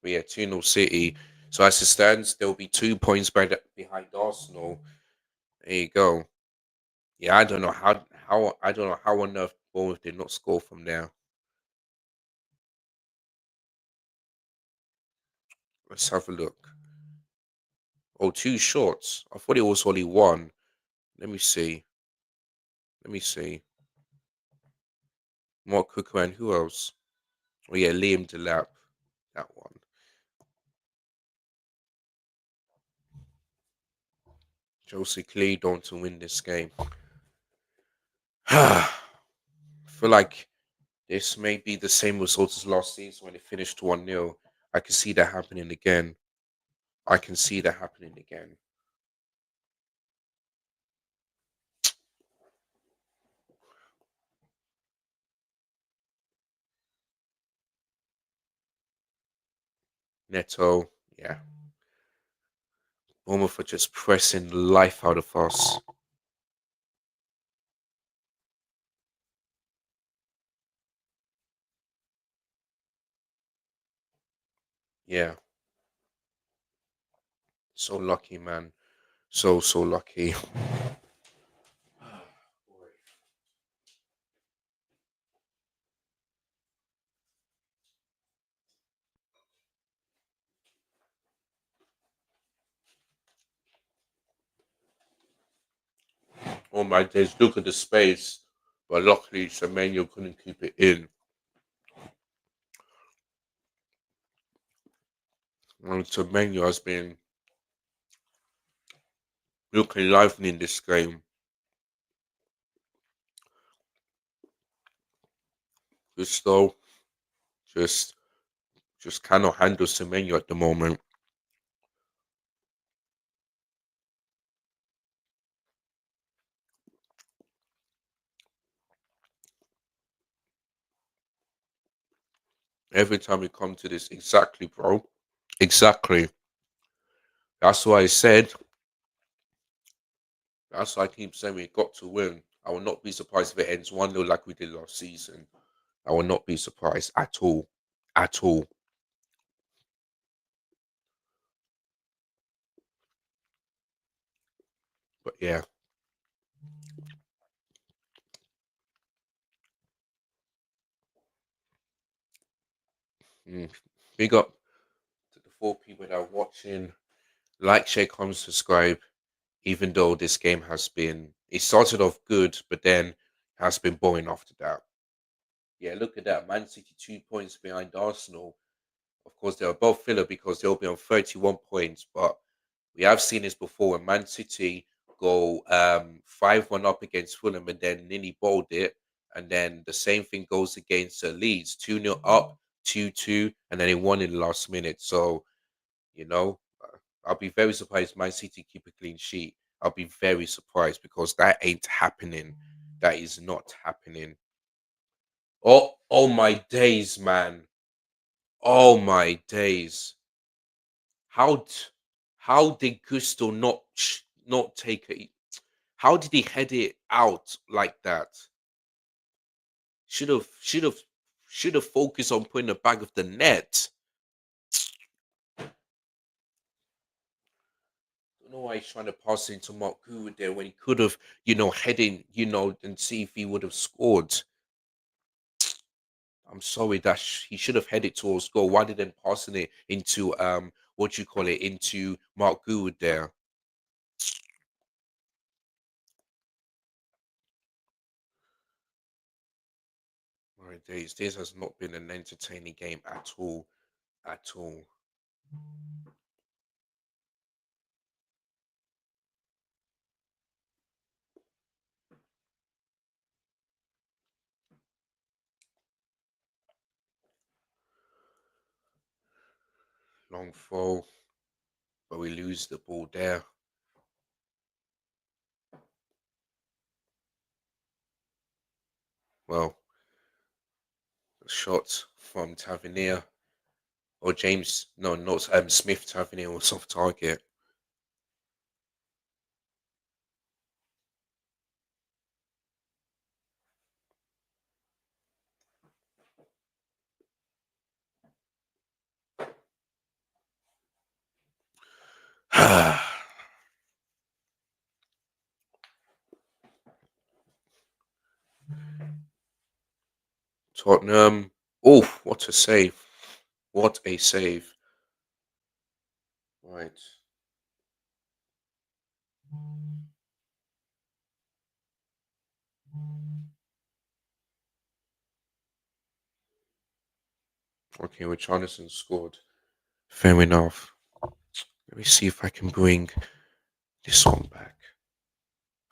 But yeah, 2-0 City. So as it stands, there will be 2 points behind Arsenal. There you go. Yeah, I don't know how I don't know how on earth Bournemouth did not score from there. Let's have a look. Oh, two shots. I thought it was only one. Let me see. Let me see. Mark Cooker and who else? Oh yeah, Liam Delap. That one. Chelsea clearly don't to win this game. I feel like this may be the same result as last season when it finished 1-0. I can see that happening again. I can see that happening again. Neto, yeah. Bournemouth are just pressing life out of us. Yeah. So lucky, man. So lucky. Oh my days, look at the space. But luckily, Semenyo couldn't keep it in. And Semenyo has been looking lively in this game. Just though, just just cannot handle Semenyo at the moment. Every time we come to this, exactly, bro. Exactly. That's why I said. That's why I keep saying we got to win. I will not be surprised if it ends 1-0 like we did last season. I will not be surprised at all. At all. But yeah. Mm. Big up to the 4 people that are watching. Like, share, comment, subscribe. Even though this game has been, it started off good, but then has been boring after that. Yeah, look at that. Man City 2 points behind Arsenal. Of course, they are both filler because they'll be on 31 points. But we have seen this before when Man City go 5-1 up against Fulham and then nearly bowled it. And then the same thing goes against Leeds 2-0 up, 2-2, and then they won in the last minute. So, you know, I'll be very surprised Man City keep a clean sheet. I'll be very surprised because that ain't happening. That is not happening. Oh my days, man. Oh my days. How how did Gusto not take it? How did he head it out like that? Should have should have should have focused on putting the back of the net. Don't know why he's trying to pass it into Mark Guru there when he could have, heading, and see if he would have scored. I'm sorry that he should have headed towards goal. Why didn't passing it into what you call it into Mark Good there? My days, this has not been an entertaining game at all, at all. Long throw, but we lose the ball there. Well, the shot from Tavernier or James, no, not Smith Tavernier was off target. Tottenham. Oh, what a save. What a save. Right. Okay, Richarlison scored. Fair enough. Let me see if I can bring this one back.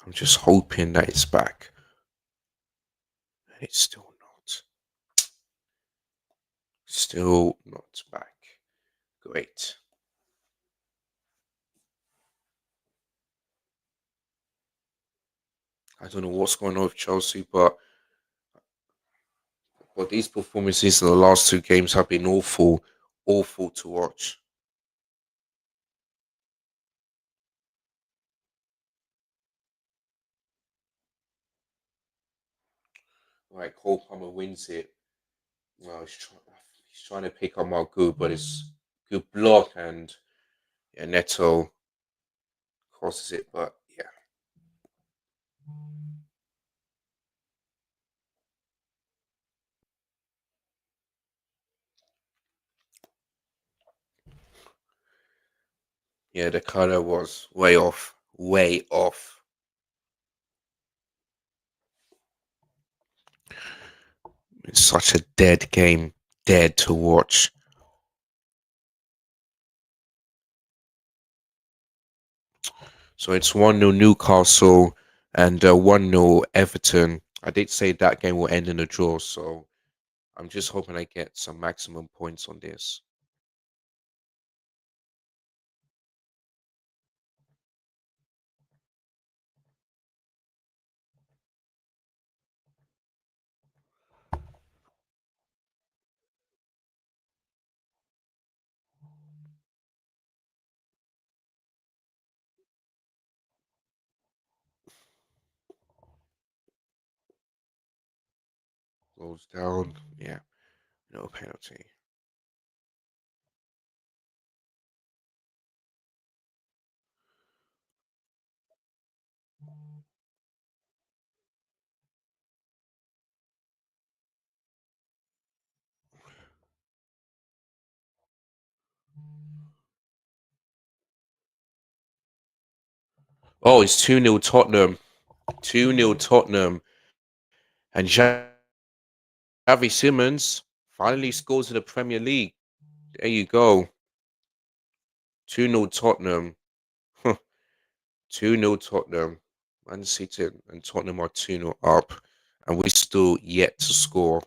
I'm just hoping that it's back. And it's still not. Still not back. Great. I don't know what's going on with Chelsea, but these performances in the last two games have been awful, awful to watch. Right, Cole Palmer wins it. Well, he's trying to pick up my good, but it's good block and yeah, Neto crosses it, but yeah. Yeah, the color was way off. Way off. It's such a dead game. Dead to watch. So it's 1-0 Newcastle and 1-0 Everton. I did say that game will end in a draw, so I'm just hoping I get some maximum points on this. Goes down. Yeah, no penalty. Oh, it's 2-0 Tottenham. 2-0 Tottenham. And Xavi Simmons finally scores in the Premier League. There you go. 2-0 Tottenham. 2-0 Tottenham. Man City and Tottenham are 2-0 up. And we still yet to score.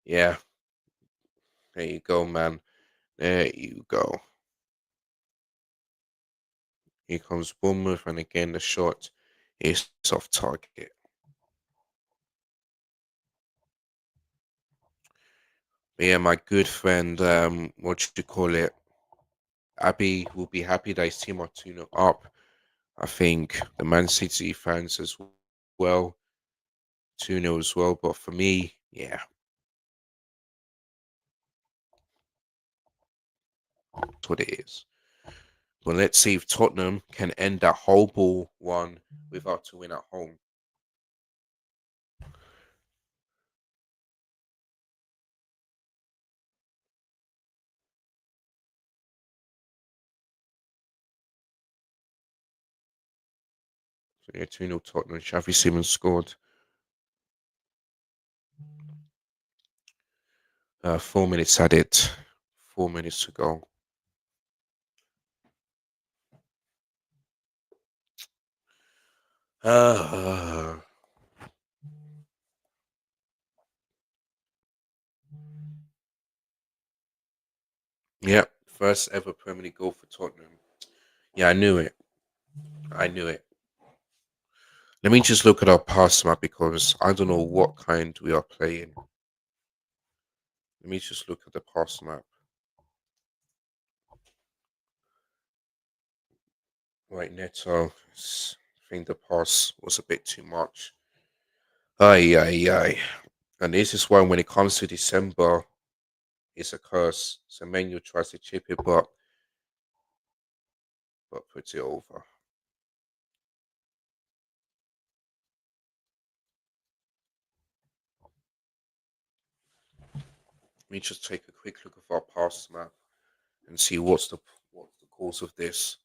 Yeah, there you go, man. There you go. Here comes Bournemouth, and again the shot is off target. But yeah, my good friend, what you call it, Abby will be happy that his team are 2-0 up. I think the Man City fans as well, 2-0 as well. But for me, yeah, that's what it is. But let's see if Tottenham can end that whole ball one without to win at home. So yeah, 2-0 Tottenham. Xavi Simmons scored. 4 minutes added. 4 minutes to go. Uh, yeah, first ever Premier League goal for Tottenham. Yeah, I knew it. I knew it. Let me just look at our pass map because I don't know what kind we are playing. Let me just look at the pass map. Right, Neto. I think the pass was a bit too much. Aye, aye, aye. And this is why when it comes to December, it's a curse. So Menu tries to chip it, but puts it over. Let me just take a quick look at our past map and see what's the cause of this.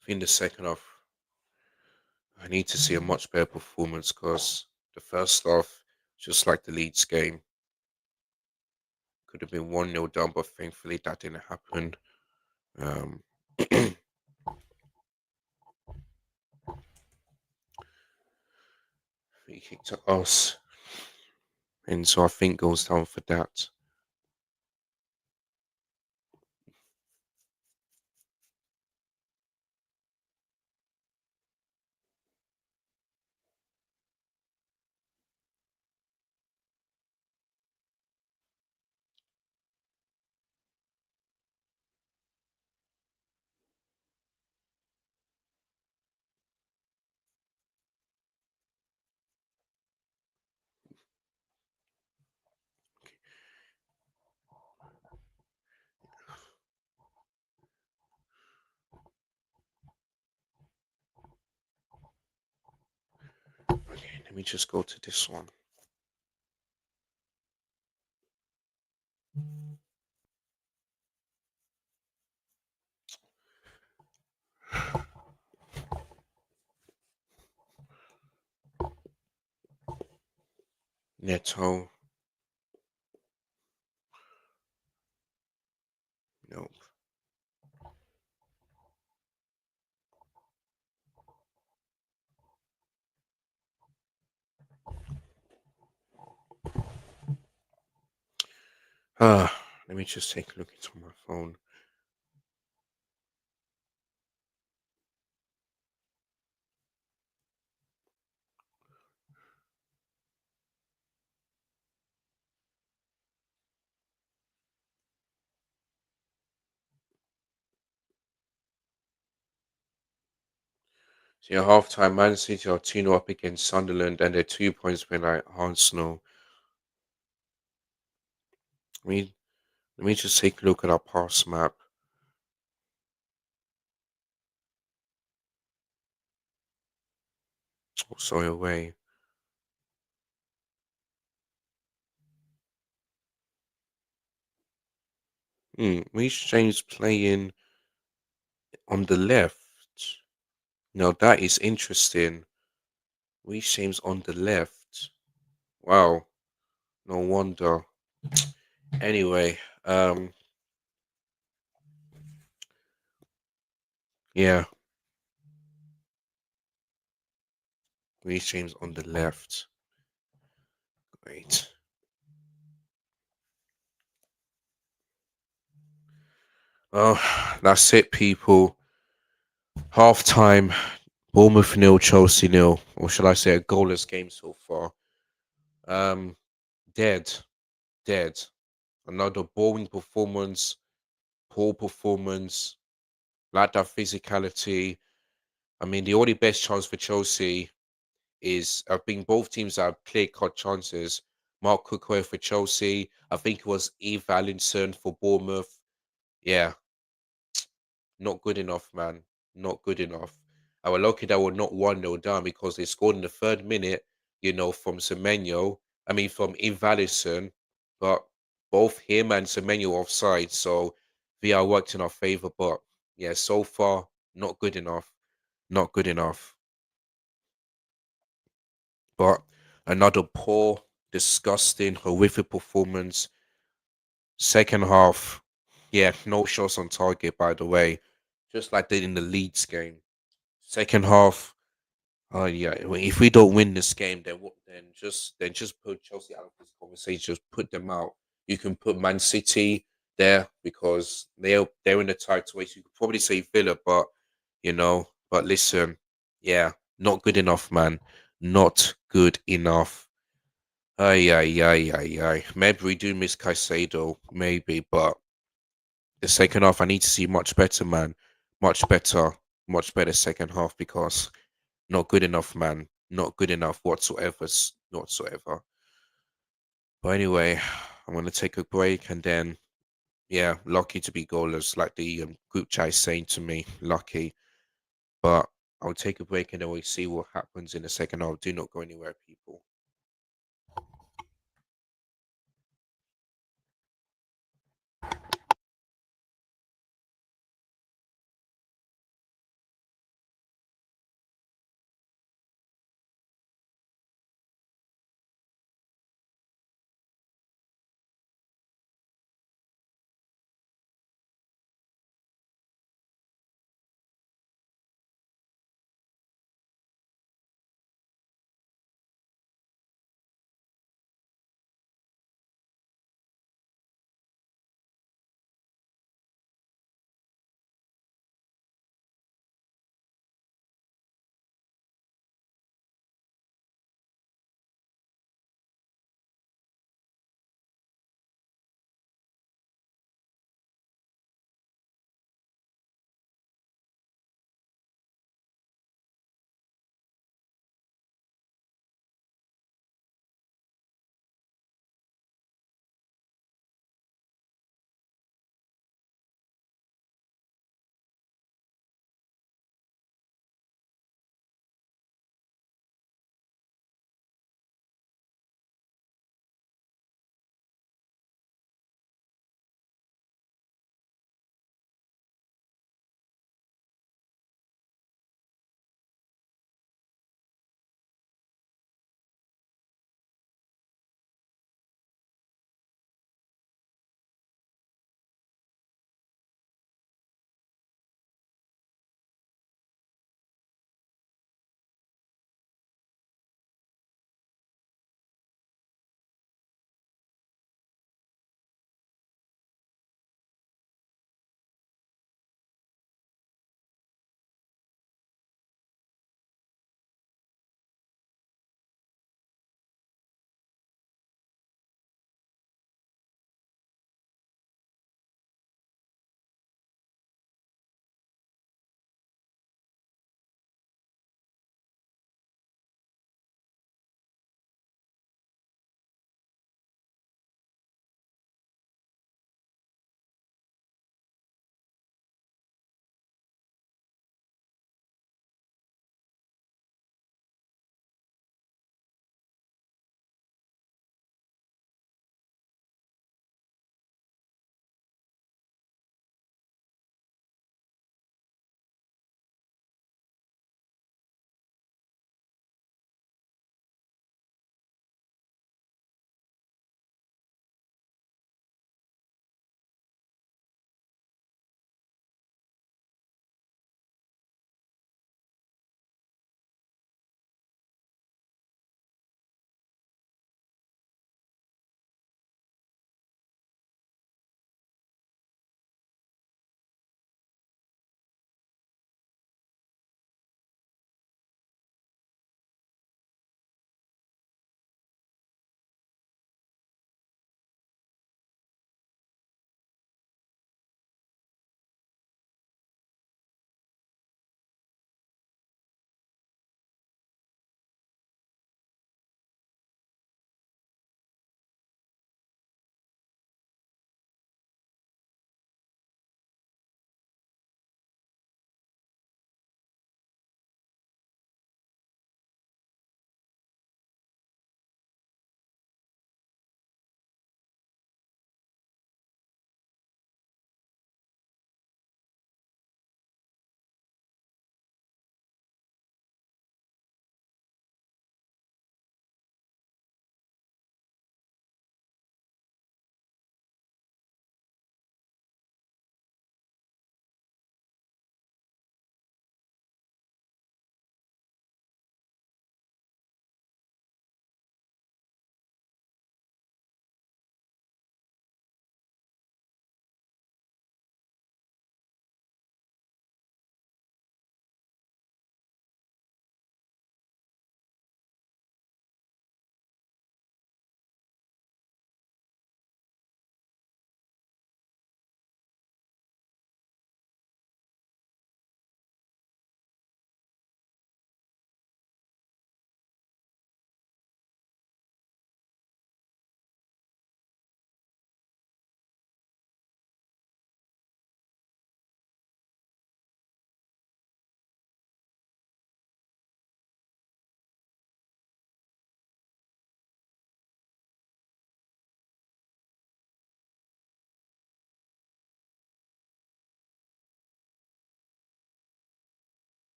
I think the second half, I need to see a much better performance because the first half, just like the Leeds game, could have been 1-0 down, but thankfully that didn't happen. Free kick to us, and so I think goes down for that. Okay, let me just go to this one. Neto. Nope. Let me just take a look into my phone. So your halftime, Man City are 2-0 up against Sunderland, and they're 2 points behind Arsenal. Let me just take a look at our past map. Oh, sorry, away. Reece James playing on the left. Now that is interesting. Reece James on the left. Wow, no wonder. Anyway, yeah, Reece James on the left. Great. Well, that's it, people. Half time, Bournemouth 0, Chelsea 0, or should I say a goalless game so far. Um, dead, dead. Another boring performance, poor performance, lack that physicality. I mean, the only best chance for Chelsea is I think both teams have clear cut chances. Mark Cookway for Chelsea. I think it was Eve Allinson for Bournemouth. Yeah, not good enough, man. Not good enough. I was lucky that we're not 1-0 down because they scored in the third minute, from Semenyo. I mean, from Invalison. But both him and Semenyo offside. So VR worked in our favor. But yeah, so far, not good enough. Not good enough. But another poor, disgusting, horrific performance. Second half, yeah, no shots on target, by the way, just like they did in the Leeds game. Second half, oh yeah, if we don't win this game, then what? Then just put Chelsea out of this conversation. Just put them out. You can put Man City there because they're in the title race. You could probably say Villa, but listen, yeah, not good enough, man. Not good enough. Ay, ay, ay, ay, ay. Maybe we do miss Caicedo, maybe, but the second half, I need to see much better, man. Much better second half because not good enough, man. Not good enough whatsoever. Whatsoever. But anyway, I'm going to take a break and then, yeah, lucky to be goalless, like the group chat is saying to me. Lucky. But I'll take a break and then we'll see what happens in the second half. Do not go anywhere, people.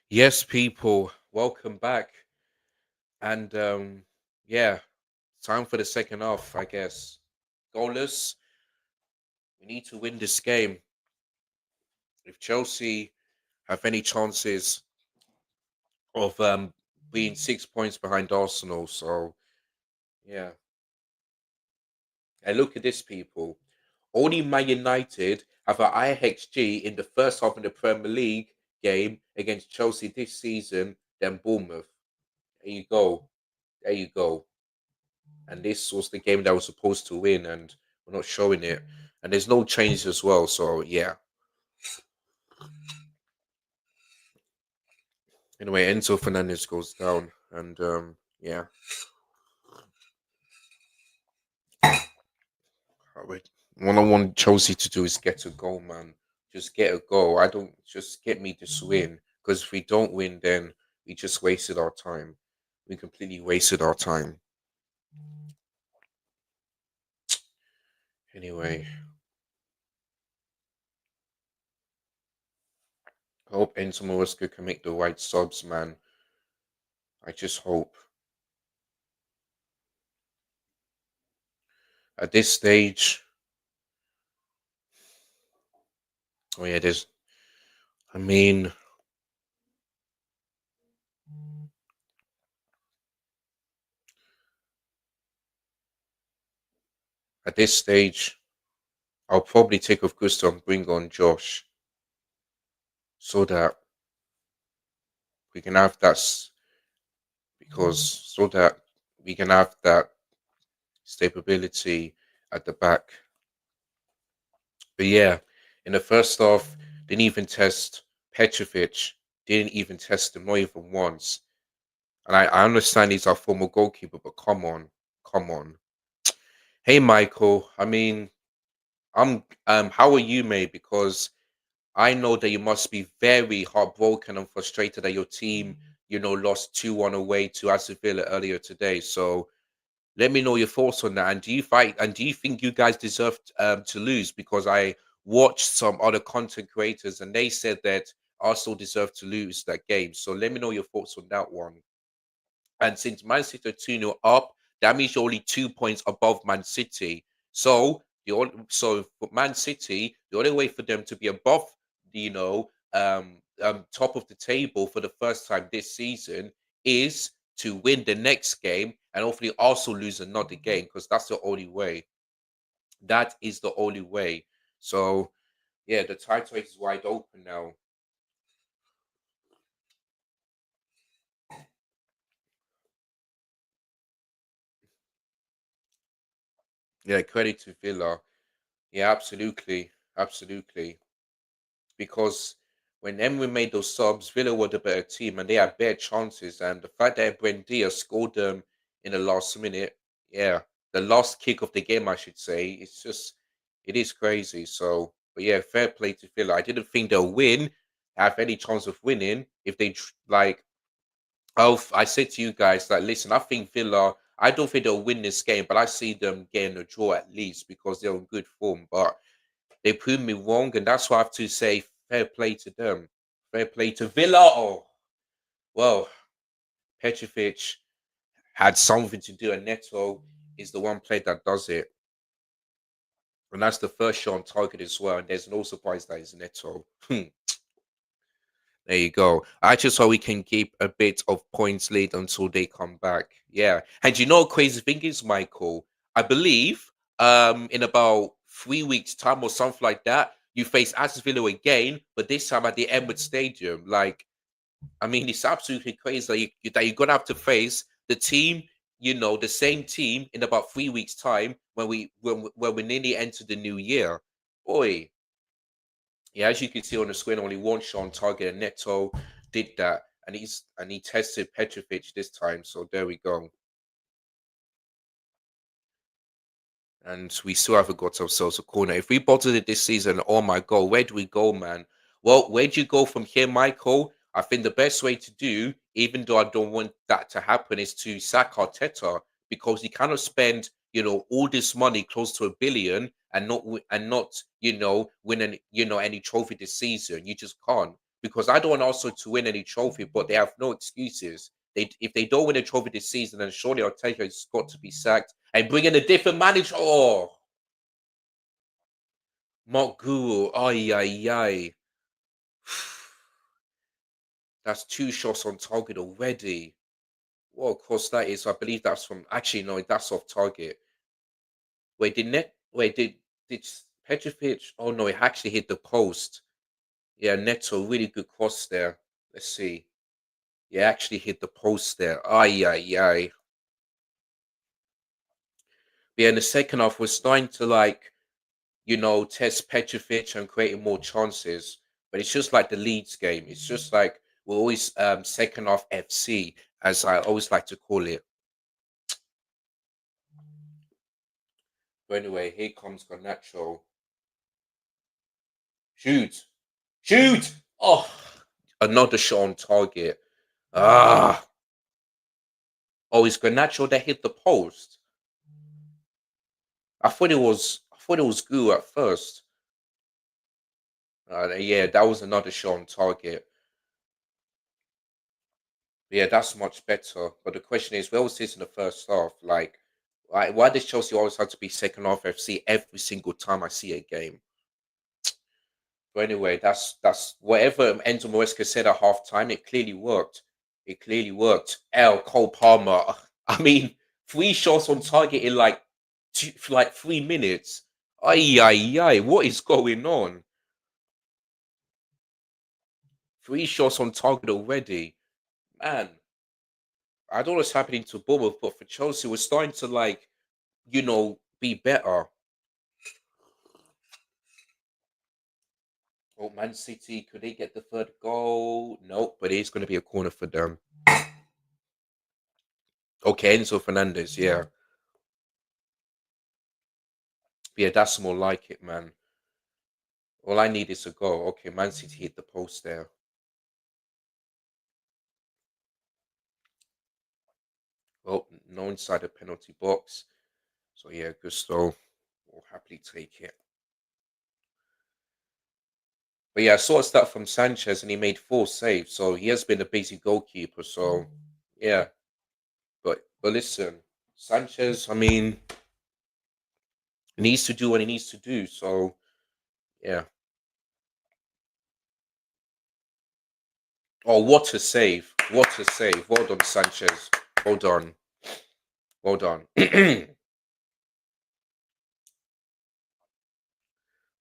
Yes, people, welcome back. And yeah, time for the second half, I guess. Goalless, we need to win this game. If Chelsea have any chances of being 6 points behind Arsenal, so yeah. And look at this, people. Only Man United have an IHG in the first half of the Premier League game against Chelsea this season than Bournemouth. There you go. There you go. And this was the game that was supposed to win, and we're not showing it. And there's no change as well. So yeah. Anyway, Enzo Fernandez goes down, and yeah. What I want Chelsea to do is get a goal, man. Just get a goal. I don't just get me this win, because if we don't win, then we just wasted our time. We completely wasted our time. Anyway, I hope Enzo Maresca can make the right subs, man. I just hope. At this stage, oh yeah, there's. I mean, at this stage, I'll probably take off Gusto and bring on Josh, so that we can have because so that we can have that stability at the back. But yeah, in the first half, didn't even test Petrovic. Didn't even test him, not even once. And I understand he's our former goalkeeper, but come on, come on. Hey, Michael. I mean, I'm. How are you, mate? Because I know that you must be very heartbroken and frustrated that your team, lost 2-1 away to Aston Villa earlier today. So let me know your thoughts on that. And do you think you guys deserved to lose? Because I watched some other content creators and they said that Arsenal deserved to lose that game. So let me know your thoughts on that one. And since Man City are 2-0 up, that means you're only 2 points above Man City. So for Man City, the only way for them to be above, top of the table for the first time this season is to win the next game and hopefully also lose another game, because that's the only way. That is the only way. So yeah, the title race is wide open now. Yeah, credit to Villa. Yeah, absolutely, absolutely. Because when Emery made those subs, Villa were the better team and they had better chances. And the fact that Buendia scored them in the last minute, yeah, the last kick of the game, I should say, it is crazy. So, but yeah, fair play to Villa. I didn't think they'll win, have any chance of winning if they like. I said to you guys, like, listen, I think Villa. I don't think they'll win this game, but I see them getting a draw at least because they're in good form. But they proved me wrong, and that's why I have to say fair play to them. Fair play to Villa. Oh, well, Petrovic had something to do, and Neto is the one player that does it. And that's the first shot on target as well. And there's no surprise that is Neto. There you go. I just hope we can keep a bit of points lead until they come back. Yeah. And you know what crazy thing is, Michael? I believe in about 3 weeks' time or something like that, you face Aston Villa again, but this time at the Emirates Stadium. Like, I mean, it's absolutely crazy that you're gonna have to face the team, the same team in about 3 weeks' time when we nearly enter the new year. Boy, yeah, as you can see on the screen, only one shot on target, and Neto did that, and he tested Petrovic this time. So there we go. And we still haven't got ourselves a corner. If we bottled it this season, oh my god, where do we go, man? Well, where do you go from here, Michael? I think the best way to do, even though I don't want that to happen, is to sack Arteta, because he cannot spend, all this money, close to 1 billion, and not win any trophy this season. You just can't, because I don't want Arsenal to win any trophy, but they have no excuses. If they don't win a trophy this season, then surely Arteta has got to be sacked and bring in a different manager. Oh, Mark Guru, ay ay ay. That's 2 shots on target already. What of course that is? I believe that's from. Actually, no, that's off target. Wait, did net? Wait, did Petrovic? Oh no, it actually hit the post. Yeah, Neto, really good cross there. Let's see. Yeah, actually hit the post there. Ay ay ay. Yeah, in the second half, we're starting to test Petrovic and creating more chances. But it's just like the Leeds game. It's just like we're always second half FC, as I always like to call it. But anyway, here comes Garnacho. Shoot. Shoot! Oh, another shot on target. Ah. Oh, it's Garnacho that hit the post. I thought it was Goo at first. Yeah, that was another shot on target. Yeah, that's much better. But the question is, where was this in the first half? Like, why does Chelsea always have to be second half FC every single time I see a game? But anyway, that's whatever Enzo Maresca said at halftime. It clearly worked. It clearly worked. Cole Palmer. I mean, 3 shots on target in like 3 minutes. Ay ay ay! What is going on? 3 shots on target already, man. I don't know what's happening to Bournemouth, but for Chelsea, we're starting to be better. Oh, Man City, could they get the third goal? Nope, but it's going to be a corner for them. Okay, Enzo Fernandez, yeah. Yeah, that's more like it, man. All I need is a goal. Okay, Man City hit the post there. Well, no inside the penalty box. So yeah, Gusto will happily take it. But yeah, I saw a stat from Sanchez and he made 4 saves. So he has been a basic goalkeeper. So yeah. But listen, Sanchez, I mean, needs to do what he needs to do. So yeah. Oh, what a save. What a save. Well done, Sanchez. Well done. Well done.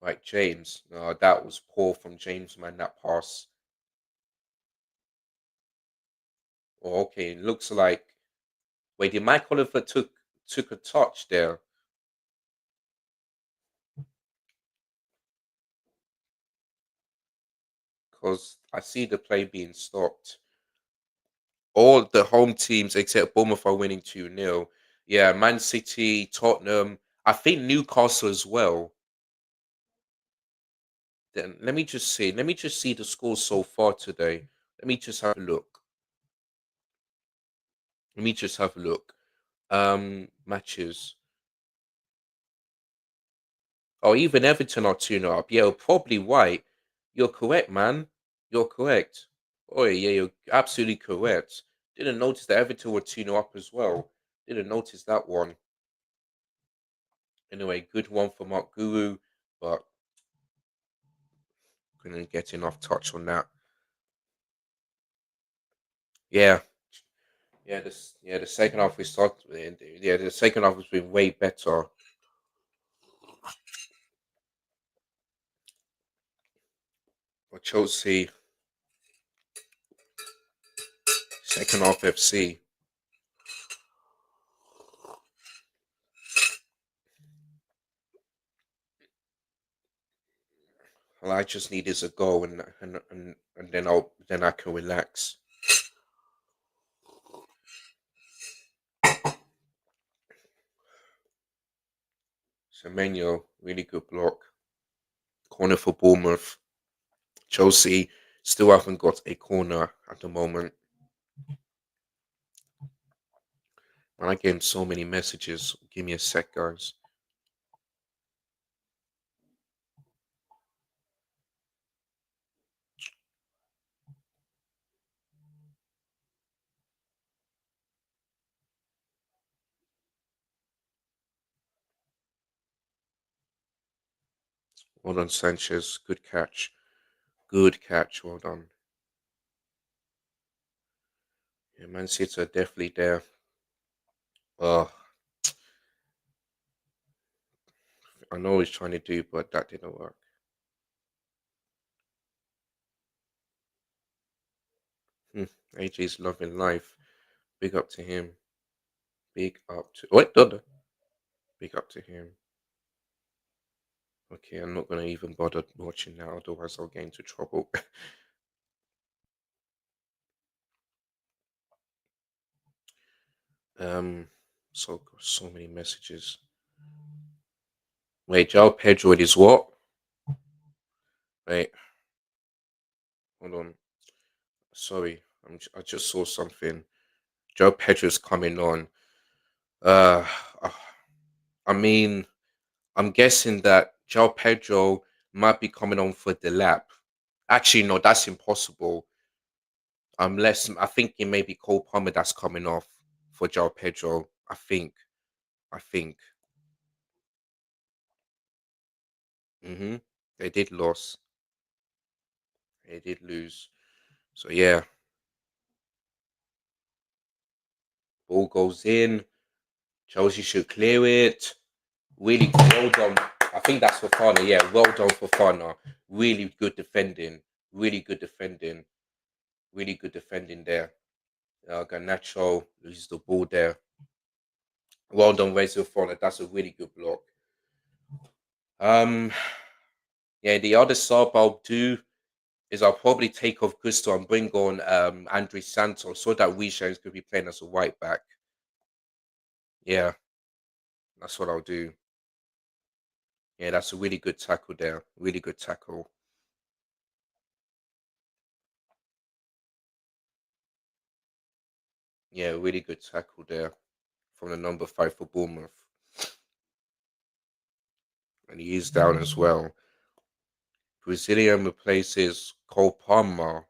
Right, James. That was poor from James, man. That pass. Oh, okay. It looks like. Wait, did Mike Oliver took a touch there? Because I see the play being stopped. All the home teams except Bournemouth are winning 2-0. Yeah, Man City, Tottenham. I think Newcastle as well. Then let me just see. Let me just see the scores so far today. Let me just have a look. Let me just have a look. Matches. Oh, even Everton are 2-0 up. Yeah, probably White. You're correct, man. You're correct. Oh, yeah, you're absolutely correct. Didn't notice that Everton were 2-0 up as well. Didn't notice that one. Anyway, good one for Mark Guru, but couldn't get enough touch on that. Yeah, the second half we started. Yeah, the second half has been way better. For Chelsea, second half FC. All I just need is a goal, and then I can relax. Semenyo, really good block. Corner for Bournemouth. Chelsea still haven't got a corner at the moment. And I getting so many messages. Give me a sec, guys. Well done, Sanchez. Good catch. Good catch. Well done. Yeah, Man City are definitely there. Oh, I know what he's trying to do, but that didn't work. AJ's loving life. Big up to him. Big up to wait, no. Big up to him. Okay, I'm not gonna even bother watching now, otherwise I'll get into trouble. um, so many messages. Wait, João Pedro is what? Wait, hold on. Sorry, I just saw something. João Pedro's coming on. Uh, uh, I mean, I'm guessing that João Pedro might be coming on for the lap. Actually, no, that's impossible. Unless I think it may be Cole Palmer that's coming off for João Pedro. I think. I think. hmm They did lose. They did lose. So yeah, ball goes in. Chelsea should clear it. Really well done. I think that's for Fana. Yeah, well done for Fana. Really good defending. Really good defending. Really good defending there. Garnacho loses the ball there. Well done, Wesley Fana. That's a really good block. Um, yeah, the other sub I'll do is I'll probably take off Gusto and bring on Andre Santos so that Wisha could be playing as a right back. Yeah, that's what I'll do. Yeah, that's a really good tackle there. Really good tackle. Yeah, really good tackle there from the number 5 for Bournemouth. And he is down as well. Brazilian replaces Cole Palmer.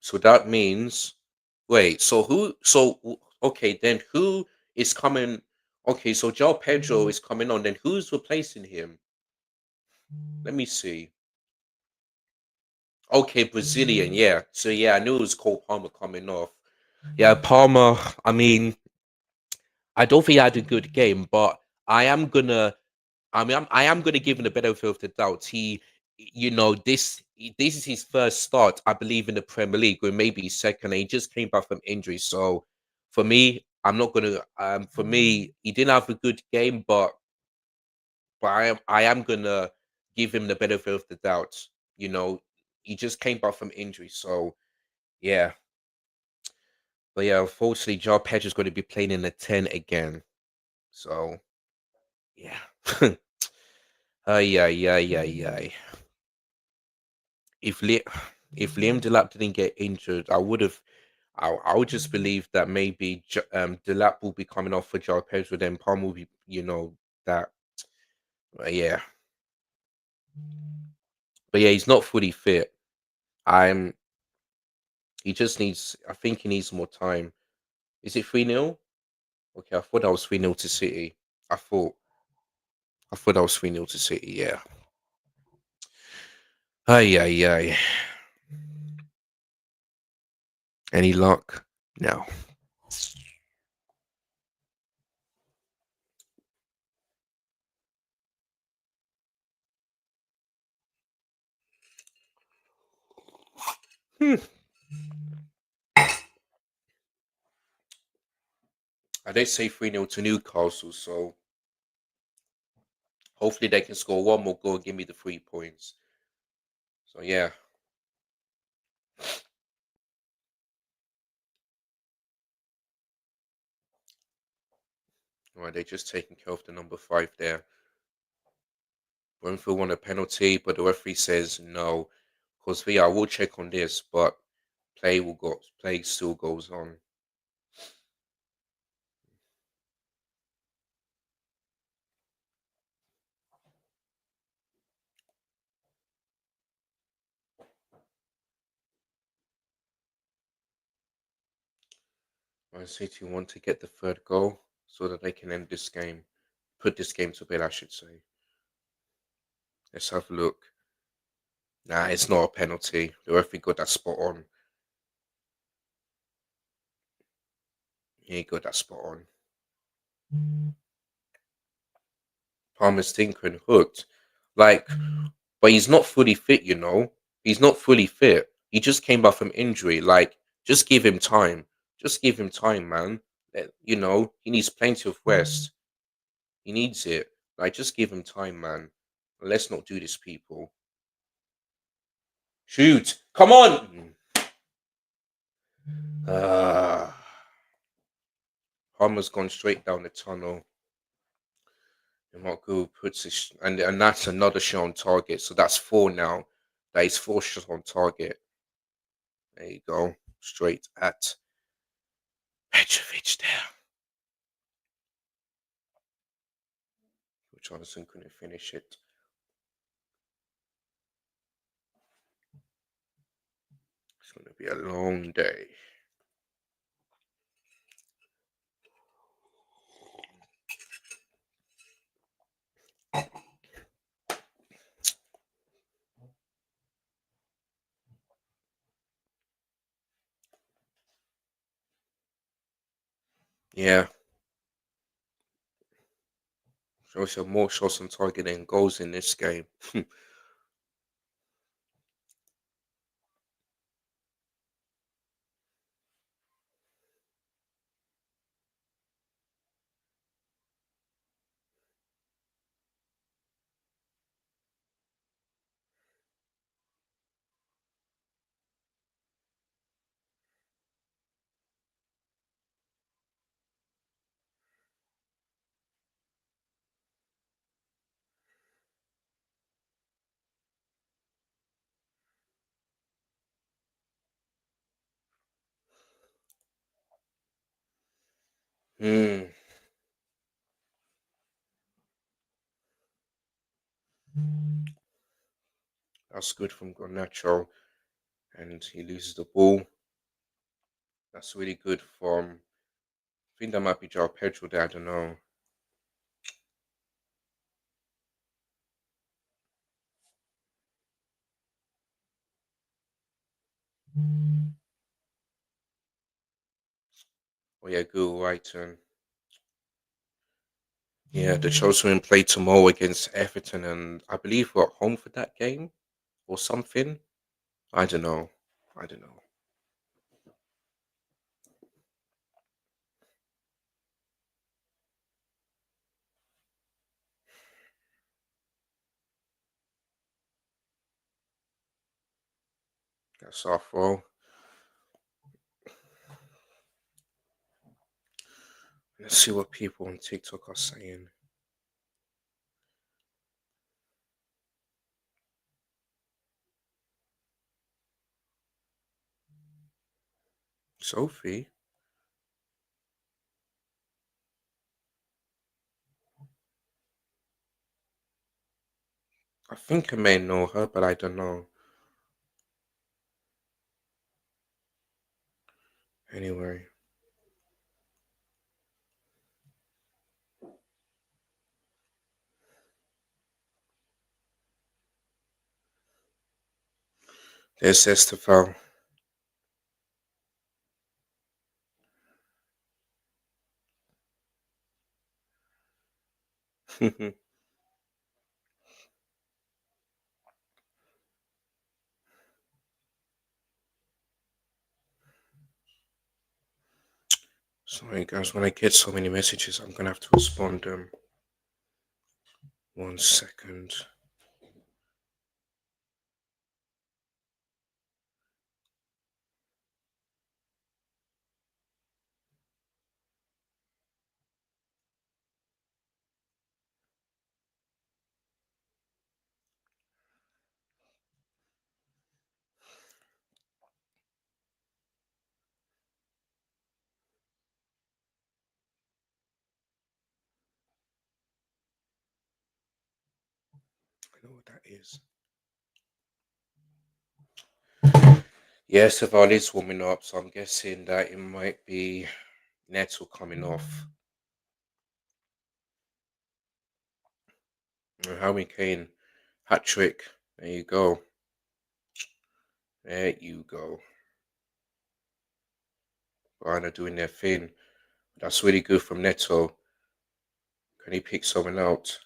So that means, wait, so who, okay, then who is coming? Okay, so João Pedro is coming on. Then who's replacing him? Let me see. Okay, Brazilian, yeah. So yeah, I knew it was Cole Palmer coming off. Yeah, Palmer. I mean, I don't think I had a good game, but I am gonna. I am gonna give him the benefit of the doubt. This is his first start, I believe, in the Premier League, or maybe his second. And he just came back from injury, so for me, I'm not gonna. For me, he didn't have a good game, but I am gonna give him the benefit of the doubt. You know, he just came back from injury, so yeah. But yeah, unfortunately, Joe Pedro's going to be playing in the 10 again. So yeah. Ay ay ay ay ay. If Li- if Liam Delap didn't get injured, I would just believe that maybe Delap will be coming off for Joe Pedro. Then Palmer will be, that. Yeah, but yeah, he's not fully fit. I'm. He just needs. I think he needs more time. Is it 3-0? Okay, I thought that was 3-0 to City. I thought. I thought that was 3-0 to City. Yeah. Ay ay ay. Any luck? No. Hmm. I did say 3-0 to Newcastle, so hopefully they can score one more goal and give me the 3 points. So yeah. All right, they're just taking care of the number 5 there. Brentford won a penalty, but the referee says no. Because VR will check on this, but play still goes on. Man City want to get the third goal so that they can end this game. Put this game to bed, I should say. Let's have a look. Nah, it's not a penalty. The referee got that spot on. He got that spot on. Palmer's tinkering hooked. Like, but he's not fully fit, you know. He's not fully fit. He just came back from injury. Like, just give him time. Just give him time, man. You know, he needs plenty of rest. He needs it. Like, just give him time, man. Let's not do this, people. Shoot. Come on. Ah. Palmer's gone straight down the tunnel. And Marco puts it, and that's another shot on target. So that's 4 now. That is 4 shots on target. There you go. Straight at Petrovic there. Jonathan couldn't finish it. It's going to be a long day. Yeah. Shows you more shots on target than goals in this game. Hmm. That's good from Garnacho. And he loses the ball. That's really good from. I think that might be Joao Pedro there. I don't know. Oh, yeah, good. Right turn. Yeah, the Chelsea play tomorrow against Everton, and I believe we're at home for that game or something. I don't know. I don't know. That's our fault. Let's see what people on TikTok are saying. Sophie? I think I may know her, but I don't know. Anyway. There's Estefan. Sorry guys, when I get so many messages, I'm gonna have to respond them. 1 second. I know what that is. Yes, Saval is warming up, so I'm guessing that it might be Neto coming off. Harry Kane Hat trick. There you go. There you go. Bayern are doing their thing. That's really good from Neto. Can he pick someone out?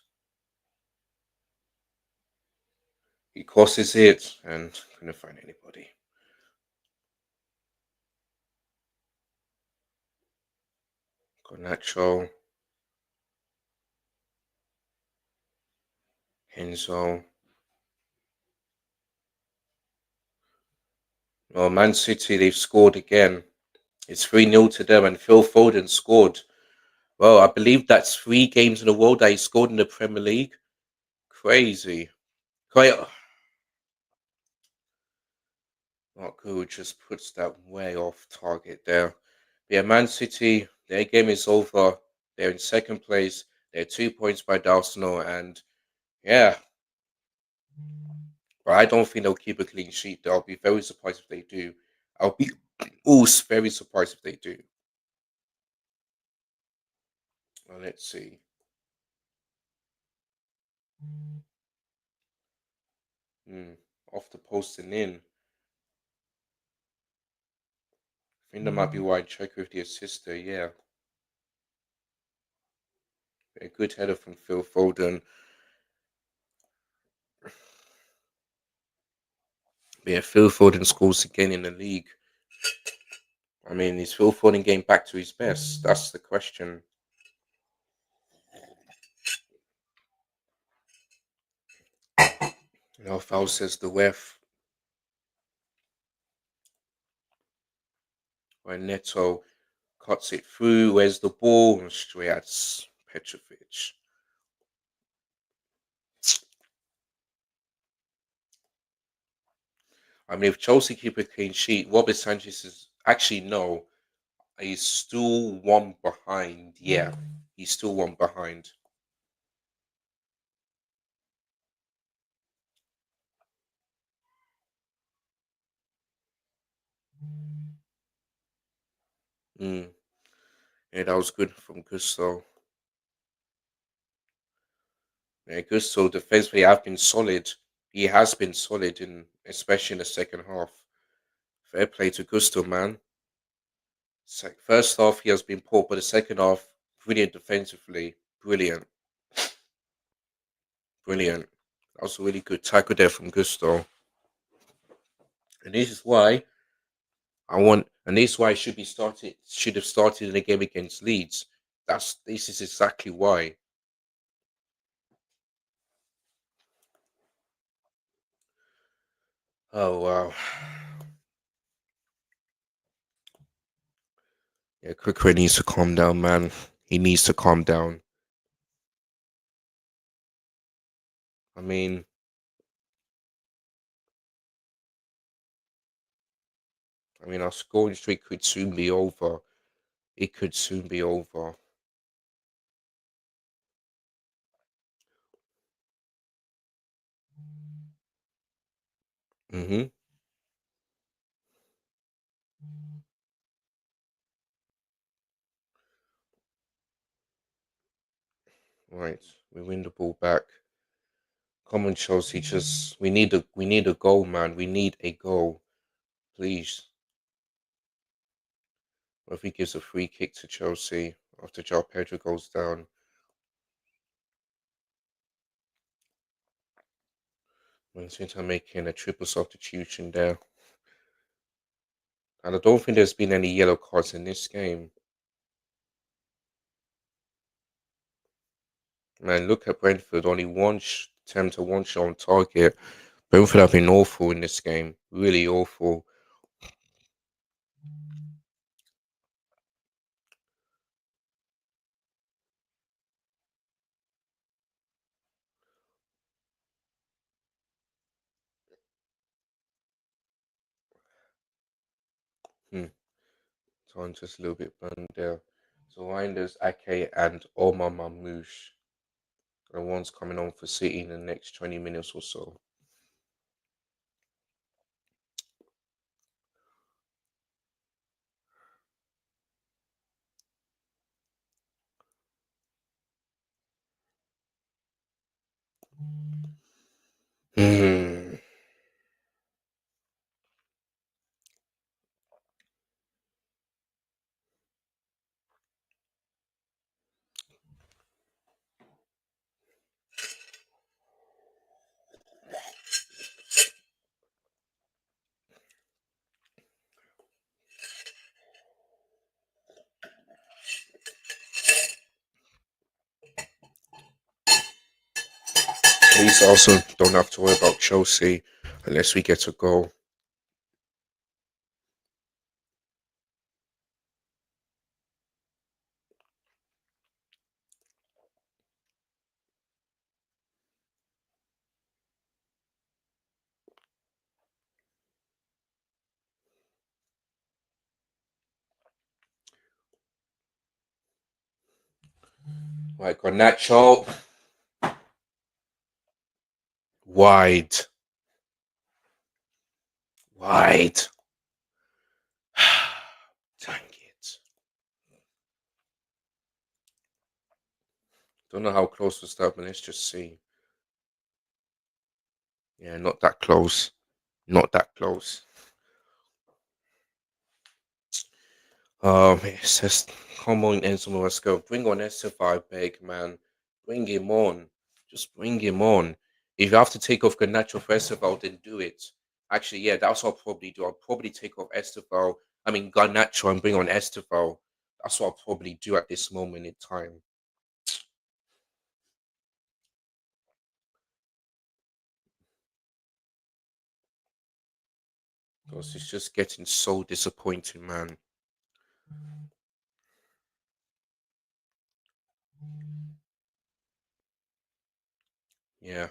He crosses it and couldn't find anybody. Garnacho. Enzo. Well, Man City, they've scored again. It's 3-0 to them, and Phil Foden scored. Well, I believe that's 3 games in a row that he scored in the Premier League. Crazy. Quite. Marco just puts that way off target there. Yeah, Man City, their game is over. They're in second place. They're 2 points by Arsenal, and yeah, but I don't think they'll keep a clean sheet. I'll be very surprised if they do. I'll be also very surprised if they do. Well, let's see. Hmm. Off the post and in. I think that might be why I check with the assist there. Yeah, a good header from Phil Foden. But yeah, Phil Foden scores again in the league. I mean, is Phil Foden getting back to his best? That's the question. No foul, says the ref. When Neto cuts it through, where's the ball? And straight at Petrovic. I mean, if Chelsea keep a clean sheet, Robert Sanchez is actually no. He's still one behind. Yeah, he's still one behind. Mm. Yeah, that was good from Gusto. Yeah, Gusto defensively have been solid. He has been solid in especially in the second half. Fair play to Gusto, man. First half he has been poor, but the second half brilliant defensively. Brilliant, brilliant. That was a really good tackle there from Gusto. And this is why and this is why I should have started in the game against Leeds. This is exactly why. Oh wow. Yeah, Cooker needs to calm down, man. He needs to calm down. I mean, our scoring streak could soon be over. It could soon be over. Mm-hmm. Right. We win the ball back. Come on, Chelsea. Just we need a goal, man. We need a goal. Please. If he gives a free kick to Chelsea after João Pedro goes down. Man City are making a triple substitution there. And I don't think there's been any yellow cards in this game. Man, look at Brentford. Only one attempt to one shot on target. Brentford have been awful in this game. Really awful. Hmm. So I'm just a little bit burned there. So Reinders, Ake, and Omar Mamouche. The one's coming on for City in the next 20 minutes or so. At least also don't have to worry about Chelsea unless we get a goal. Right, Garnacho. Wide. Wide. Dang it. Don't know how close was that, but let's just see. Yeah, not that close. Not that close. It's just come on, Enzo, let's go. Bring on Estevao, beg man. Bring him on. Just bring him on. If you have to take off Garnacho for Estevao, then do it. Actually, yeah, that's what I'll probably do. I'll probably take off Estevao. I mean Garnacho and bring on Estevao. That's what I'll probably do at this moment in time. Because it's just getting so disappointing, man. Yeah.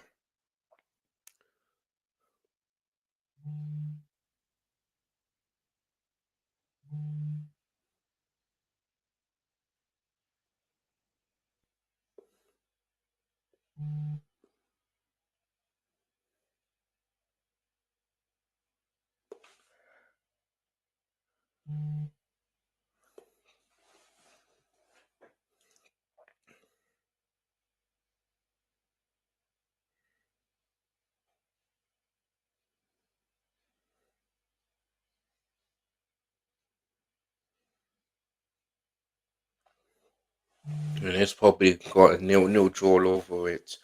And it's probably got a nil draw over it.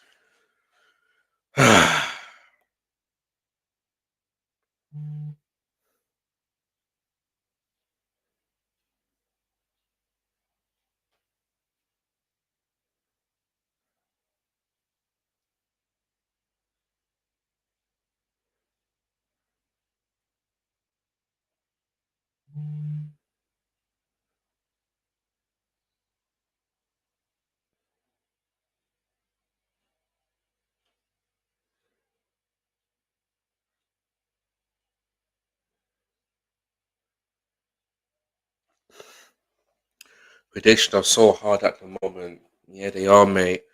Predictions are so hard at the moment. Yeah, they are, mate.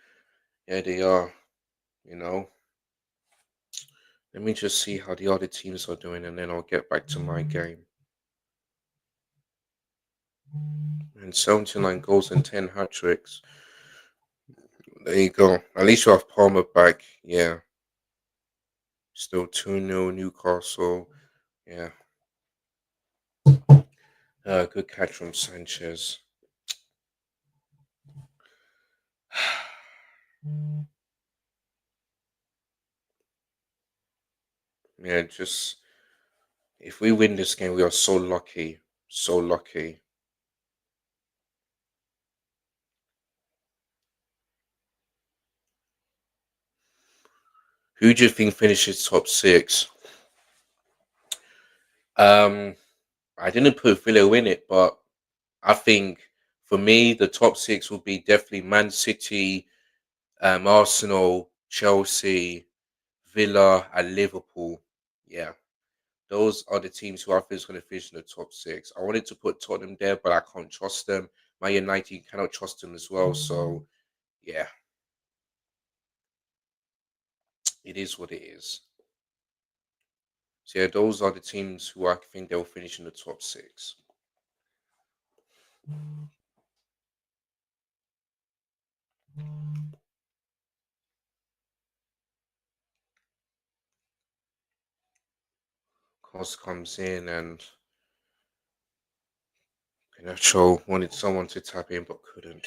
Yeah, they are. You know. Let me just see how the other teams are doing, and then I'll get back to my game. And 79 goals and 10 hat tricks. There you go. At least you have Palmer back. Yeah. Still 2-0 Newcastle. Yeah. Good catch from Sanchez. Yeah, just if we win this game, we are so lucky. So lucky. Who do you think finishes top six? Um, I didn't put Villa in it, but I think for me, the top six will be definitely Man City, Arsenal, Chelsea, Villa, and Liverpool. Yeah, those are the teams who I think is going to finish in the top six. I wanted to put Tottenham there, but I can't trust them. Man United cannot trust them as well. So yeah, it is what it is. So yeah, those are the teams who I think they'll finish in the top six. Cost comes in and Ganacho wanted someone to tap in but couldn't.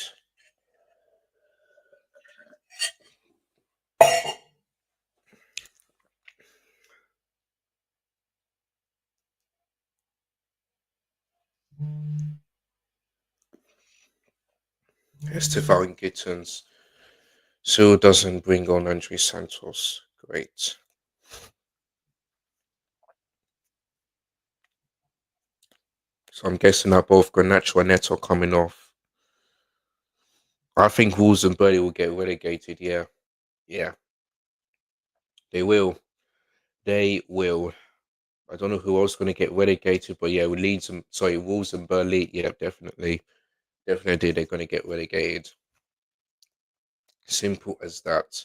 Estefan Gittens. Still doesn't bring on Andre Santos. Great. So I'm guessing that both Garnacho and Neto coming off. I think Wolves and Burnley will get relegated. Yeah, yeah, they will. They will. I don't know who else is going to get relegated, but yeah, Wolves and Burnley. Yeah, definitely, definitely, they're going to get relegated. Simple as that.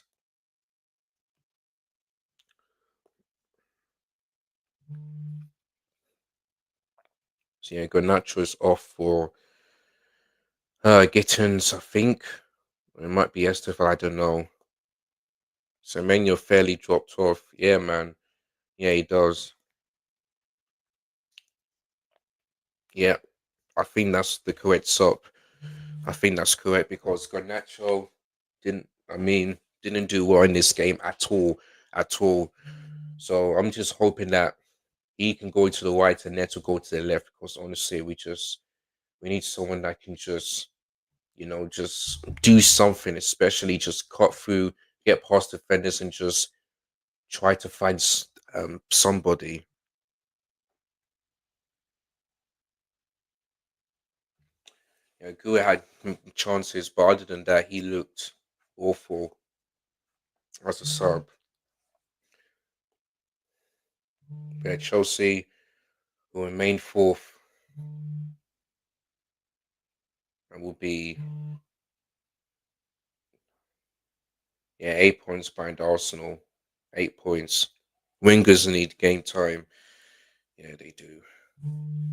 So yeah, Garnacho's off for Gittins, I think. It might be Estefan, I don't know. Semenyo fairly dropped off. Yeah, man. Yeah, he does. Yeah, I think that's the correct sub. I think that's correct because Garnacho didn't do well in this game at all, at all. So I'm just hoping that he can go to the right and Neto go to the left because honestly, we need someone that can just just do something, especially just cut through, get past defenders, and just try to find somebody. Yeah, Gua had chances, but other than that, he looked awful as a sub. Yeah, Chelsea will remain fourth and will be 8 points behind Arsenal. 8 points. Wingers need game time. Yeah, they do.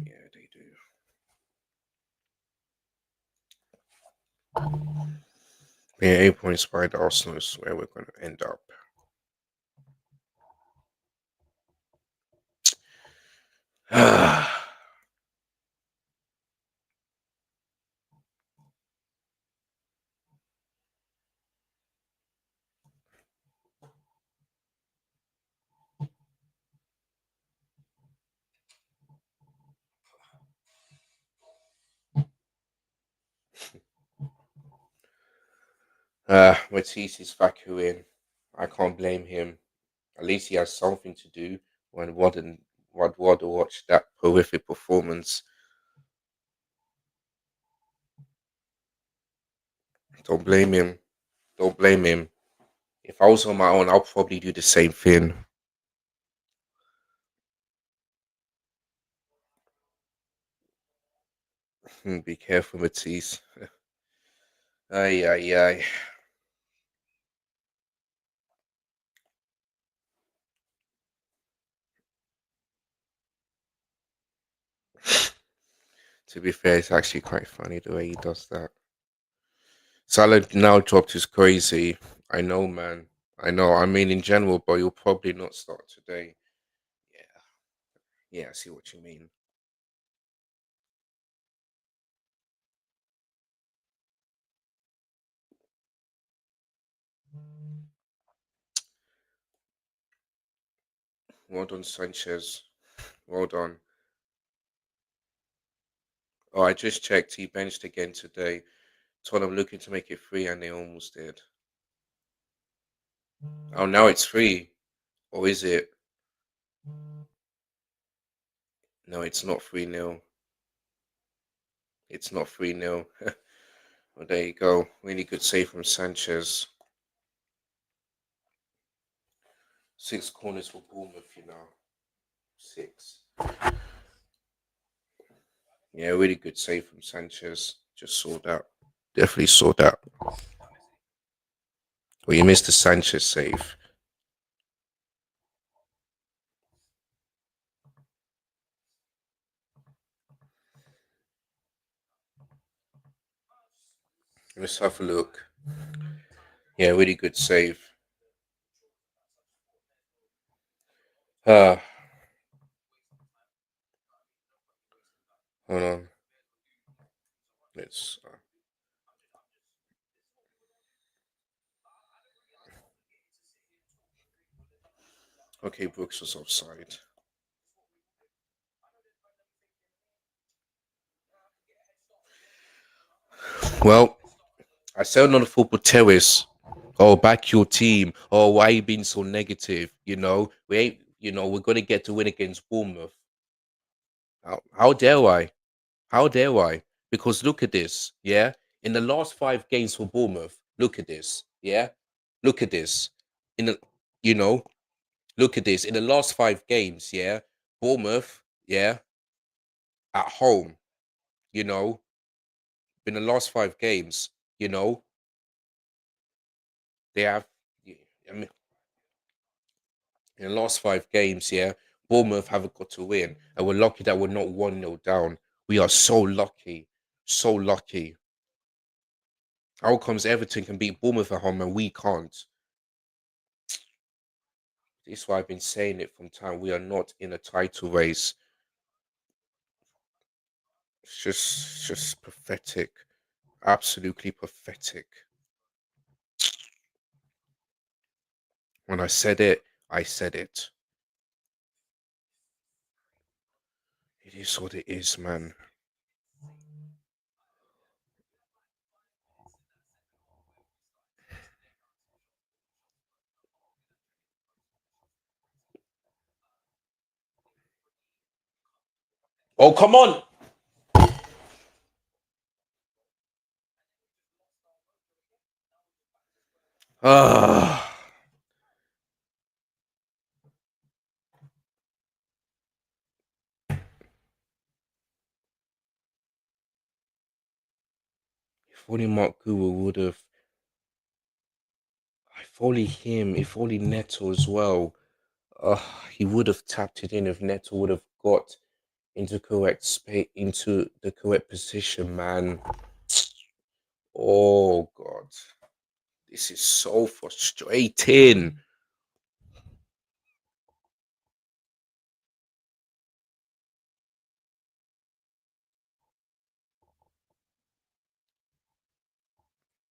Yeah, they do. Yeah, 8 points behind Arsenal is where we're going to end up. Matisse is vacuuming. I can't blame him. At least he has something to do when Wad watch that horrific performance. Don't blame him. Don't blame him. If I was on my own, I'll probably do the same thing. Be careful, Matisse. Ay, ay, ay. To be fair, it's actually quite funny the way he does that. Salah now dropped is crazy. I know, man. I know. I mean, in general, but you'll probably not start today. Yeah, yeah. I see what you mean. Well done, Sanchez. Well done. Oh, I just checked. He benched again today. Tottenham looking to make it free, and they almost did. Oh, now it's free. Or is it? No, it's not 3-0. It's not 3-0. Well, there you go. Really good save from Sanchez. 6 corners for Bournemouth, 6. Yeah, really good save from Sanchez. Just saw that. Definitely saw that. Well, you missed the Sanchez save. Let's have a look. Yeah, really good save. Ah, hold on. Let's. Okay, Brooks was offside. Well, I said on the football terrace Oh, back your team. Oh, why you being so negative? We ain't. We're gonna get to win against Bournemouth. How dare I? How dare I? Because look at this, yeah. In the last 5 games for Bournemouth, look at this, yeah. Look at this. In the, you know, look at this. In the last 5 games, yeah. Bournemouth, yeah, at home, you know, in the last 5 games, you know, they have. I mean, in the last 5 games, yeah, Bournemouth haven't got to win, and we're lucky that we're not 1-0 down. We are so lucky, so lucky. How comes Everton can beat Bournemouth at home and we can't? This is why I've been saying it from time. We are not in a title race. It's just pathetic. Absolutely pathetic. When I said it, I said it. It is what it is, man. Oh, come on. Ah, if only Mark Guru would have. If only him. If only Neto as well. He would have tapped it in if Neto would have got into the correct position, man. Oh God, this is so frustrating.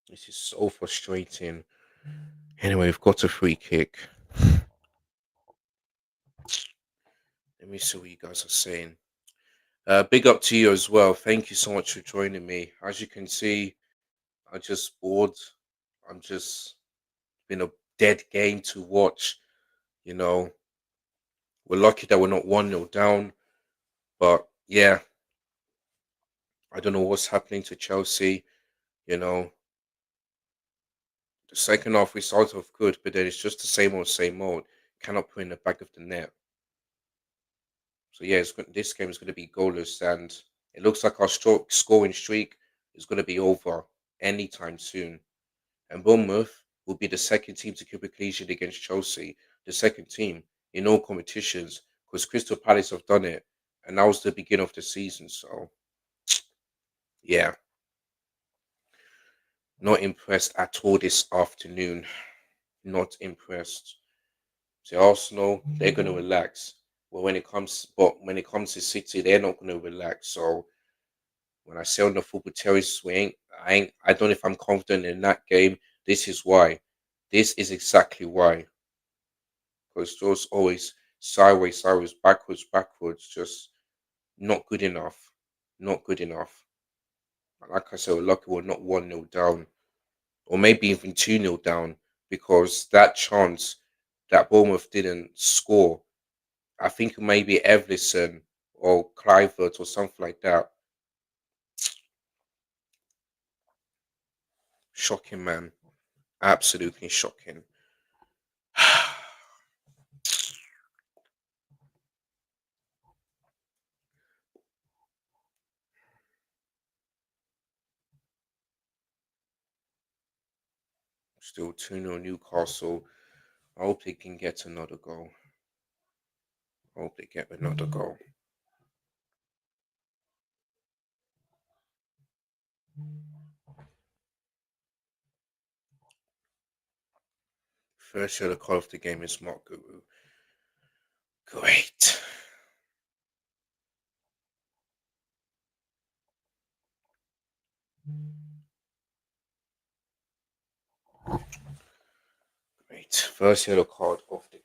This is so frustrating. Anyway, we've got a free kick. Let me see what you guys are saying. Big up to you as well. Thank you so much for joining me. As you can see, I'm just bored. I'm just been a dead game to watch. You know, we're lucky that we're not 1-0 down. But yeah, I don't know what's happening to Chelsea. You know, the second half we started off good, but then it's just the same old, same old. Cannot put in the back of the net. So yeah, this game is going to be goalless, and it looks like our scoring streak is going to be over anytime soon. And Bournemouth will be the second team to keep a clean sheet against Chelsea, the second team in all competitions, because Crystal Palace have done it, and that was the beginning of the season. So yeah, not impressed at all this afternoon. Not impressed. So Arsenal, they're going to relax. But when it comes to City, they're not going to relax. So when I say on the football terrace, I don't know if I'm confident in that game. This is why. This is exactly why. Because those always sideways, sideways, backwards, backwards, just not good enough. Not good enough. Like I said, we're lucky we're not 1-0 down. Or maybe even 2-0 down. Because that chance that Bournemouth didn't score, I think maybe Everson or Clivert or something like that. Shocking, man. Absolutely shocking. Still 2-0 Newcastle. I hope they can get another goal. I hope they get another goal. First yellow card of the game is Mark Guru. Great. Great. First yellow card of the game.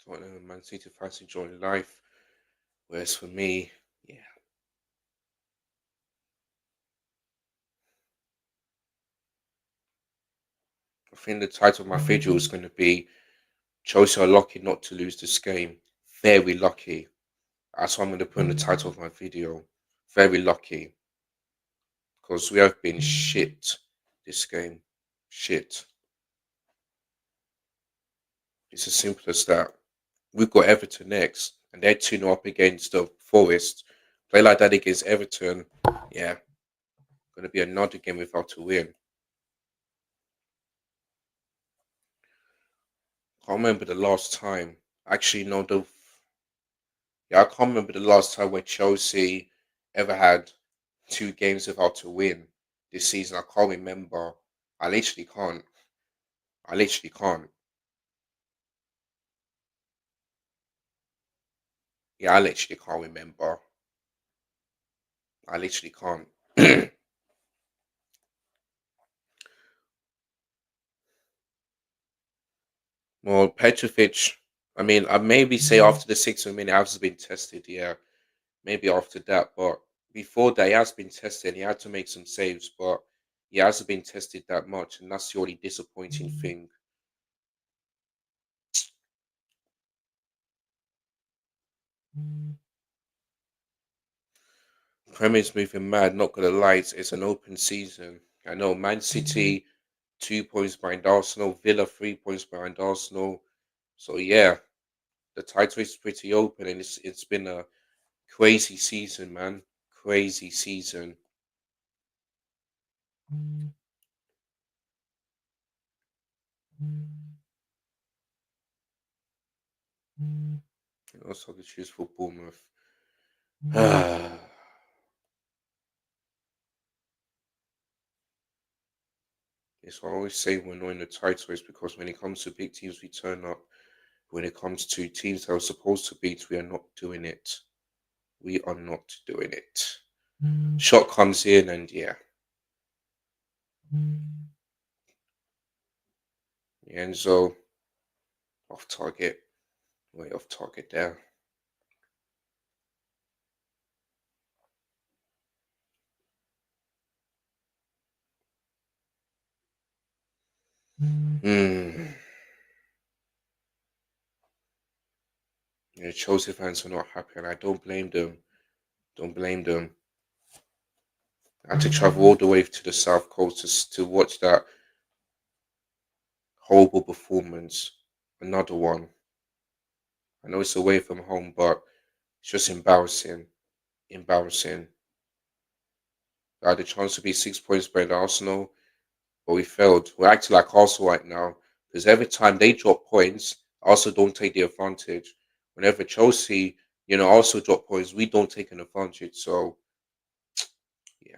Tottenham, Man City fans enjoying life. Whereas for me, yeah, I think the title of my video is going to be Chelsea are lucky not to lose this game. Very lucky. That's what I'm going to put in the title of my video. Very lucky. Because we have been shit this game. Shit. It's as simple as that. We've got Everton next, and they're 2-0 up against the Forest. Play like that against Everton, yeah, going to be another game without a win. Can't remember the last time. Actually, no, I can't remember the last time when Chelsea ever had 2 games without a win this season. I can't remember. I literally can't. I literally can't. Yeah, I literally can't remember. I literally can't. Well, Petrovic, I mean, I maybe say after the 6th minute, has been tested. Yeah, maybe after that, but before that, he has been tested. He had to make some saves, but he hasn't been tested that much, and that's the only disappointing thing. Premier's moving mad. Not gonna lie, it's an open season. I know Man City 2 points behind Arsenal, Villa 3 points behind Arsenal. So yeah, the title is pretty open, and it's been a crazy season, man. Crazy season. And also the choose for Bournemouth. It's what I always say when we're in the title is because when it comes to big teams, we turn up. When it comes to teams that are supposed to beat, we are not doing it. We are not doing it. Shot comes in, and yeah, Enzo off target, way off target there. Hmm. Yeah, Chelsea fans are not happy, and I don't blame them. Don't blame them. I had to travel all the way to the south coast to watch that horrible performance. Another one. I know it's away from home, but it's just embarrassing. Embarrassing. I had the chance to be 6 points behind Arsenal, but we failed. We're acting like Arsenal right now because every time they drop points, Arsenal don't take the advantage. Whenever Chelsea, also drop points, we don't take an advantage. So yeah,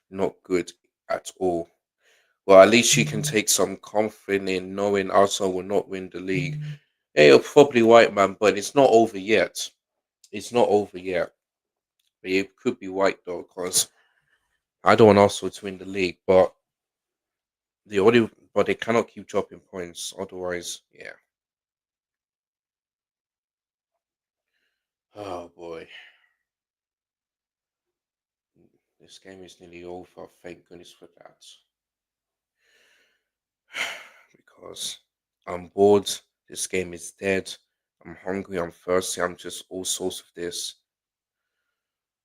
not good at all. Well, at least you can take some comfort in knowing Arsenal will not win the league. Yeah, you're probably right, man, but it's not over yet. It's not over yet. But it could be right though, because I don't want Arsenal to win the league, but they cannot keep dropping points. Otherwise, yeah. Oh boy, this game is nearly over. Thank goodness for that. Because I'm bored. This game is dead. I'm hungry. I'm thirsty. I'm just all sorts of this.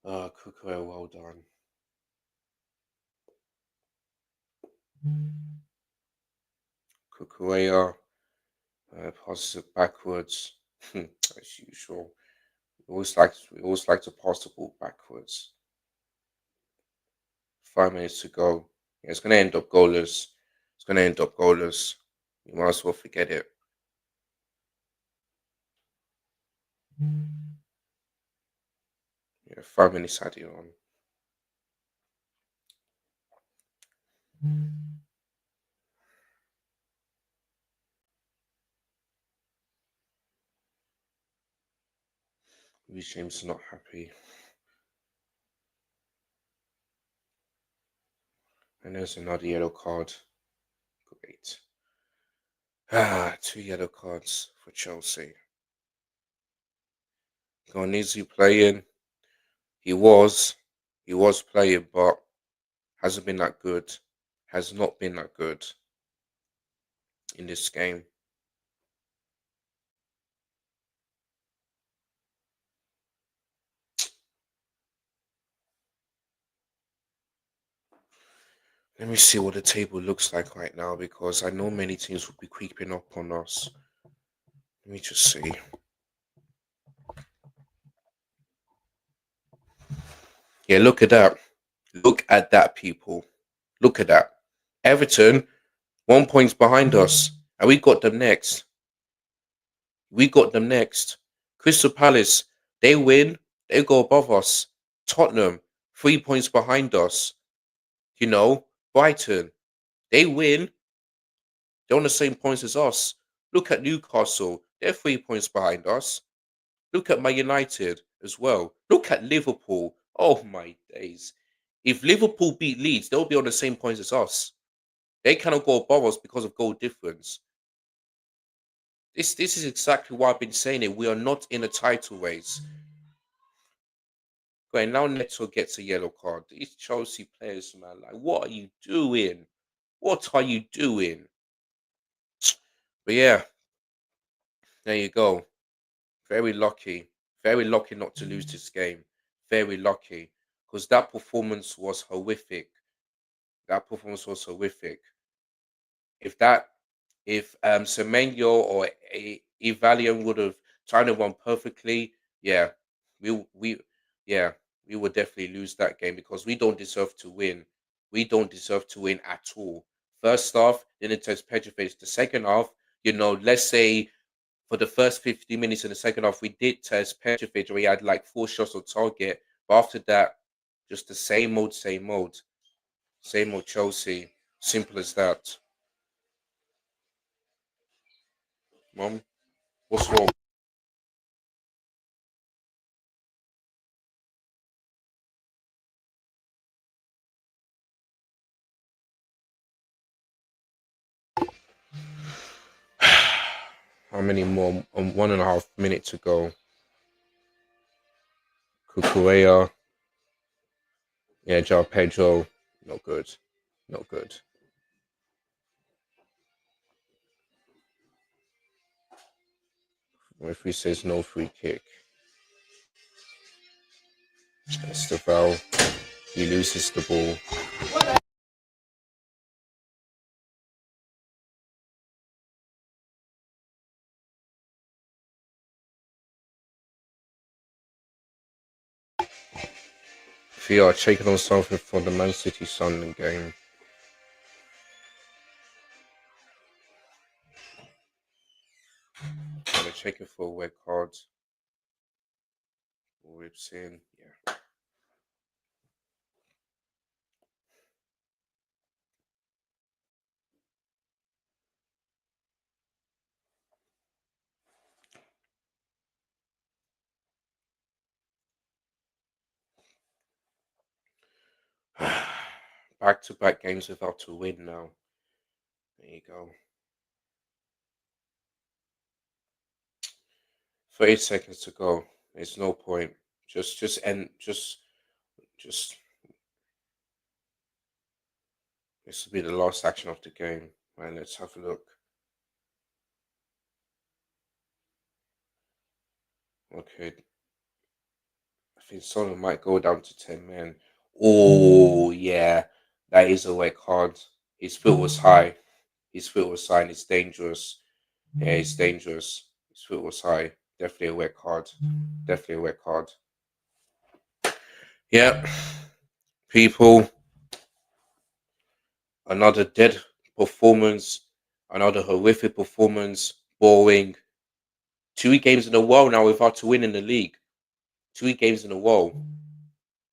Cookware, well done. Kukurea passes it backwards as usual. We always like to pass the ball backwards. 5 minutes to go. Yeah, it's gonna end up goalless. It's gonna end up goalless. You might as well forget it. Yeah, 5 minutes added on. Reece James is not happy. And there's another yellow card. Great. Two yellow cards for Chelsea. Gone, is he playing? He was. He was playing, but hasn't been that good. Has not been that good in this game. Let me see what the table looks like right now because I know many teams will be creeping up on us. Let me just see. Yeah, look at that. Look at that, people. Look at that. Everton, 1 point behind us, and we got them next. We got them next. Crystal Palace, they win, they go above us. Tottenham, 3 points behind us. You know, Brighton, they win, they're on the same points as us. Look at Newcastle, they're 3 points behind us. Look at Man United as well. Look at Liverpool. Oh my days. If Liverpool beat Leeds, they'll be on the same points as us. They cannot go above us because of goal difference. This is exactly why I've been saying it. We are not in a title race. Great, now Neto gets a yellow card. These Chelsea players, man, like, what are you doing? What are you doing? But yeah, there you go. Very lucky. Very lucky not to lose this game. Very lucky. Because that performance was horrific. That performance was horrific. If that, if Semenyo or Evalian would have timed it one perfectly, yeah, we yeah, we would definitely lose that game because we don't deserve to win. We don't deserve to win at all. First half, didn't test Petrovic. The second half, let's say for the first 50 minutes in the second half, we did test Petrovic, where he had like 4 shots on target. But after that, just the same old, same old Chelsea. Simple as that. Mom, what's wrong? How many more? 1.5 minutes to go. Kukurea, yeah, João Pedro, not good, not good. Referee says no free kick. Esteval, he loses the ball. VR checking on something for the Man City Sunderland game. They're checking for a red card. Rips in, yeah. Back-to-back games without a win now. There you go. 30 seconds to go. There's no point. Just end. Just. This will be the last action of the game. Right, let's have a look. Okay, I think Solomon might go down to 10 men. Oh, yeah, that is a red card. His foot was high. His foot was high and it's dangerous. Yeah, it's dangerous. His foot was high. Definitely a red card. Definitely a red card. Yeah, people, another dead performance, another horrific performance, boring. 2 games in a row now without to win in the league. 2 games in a row.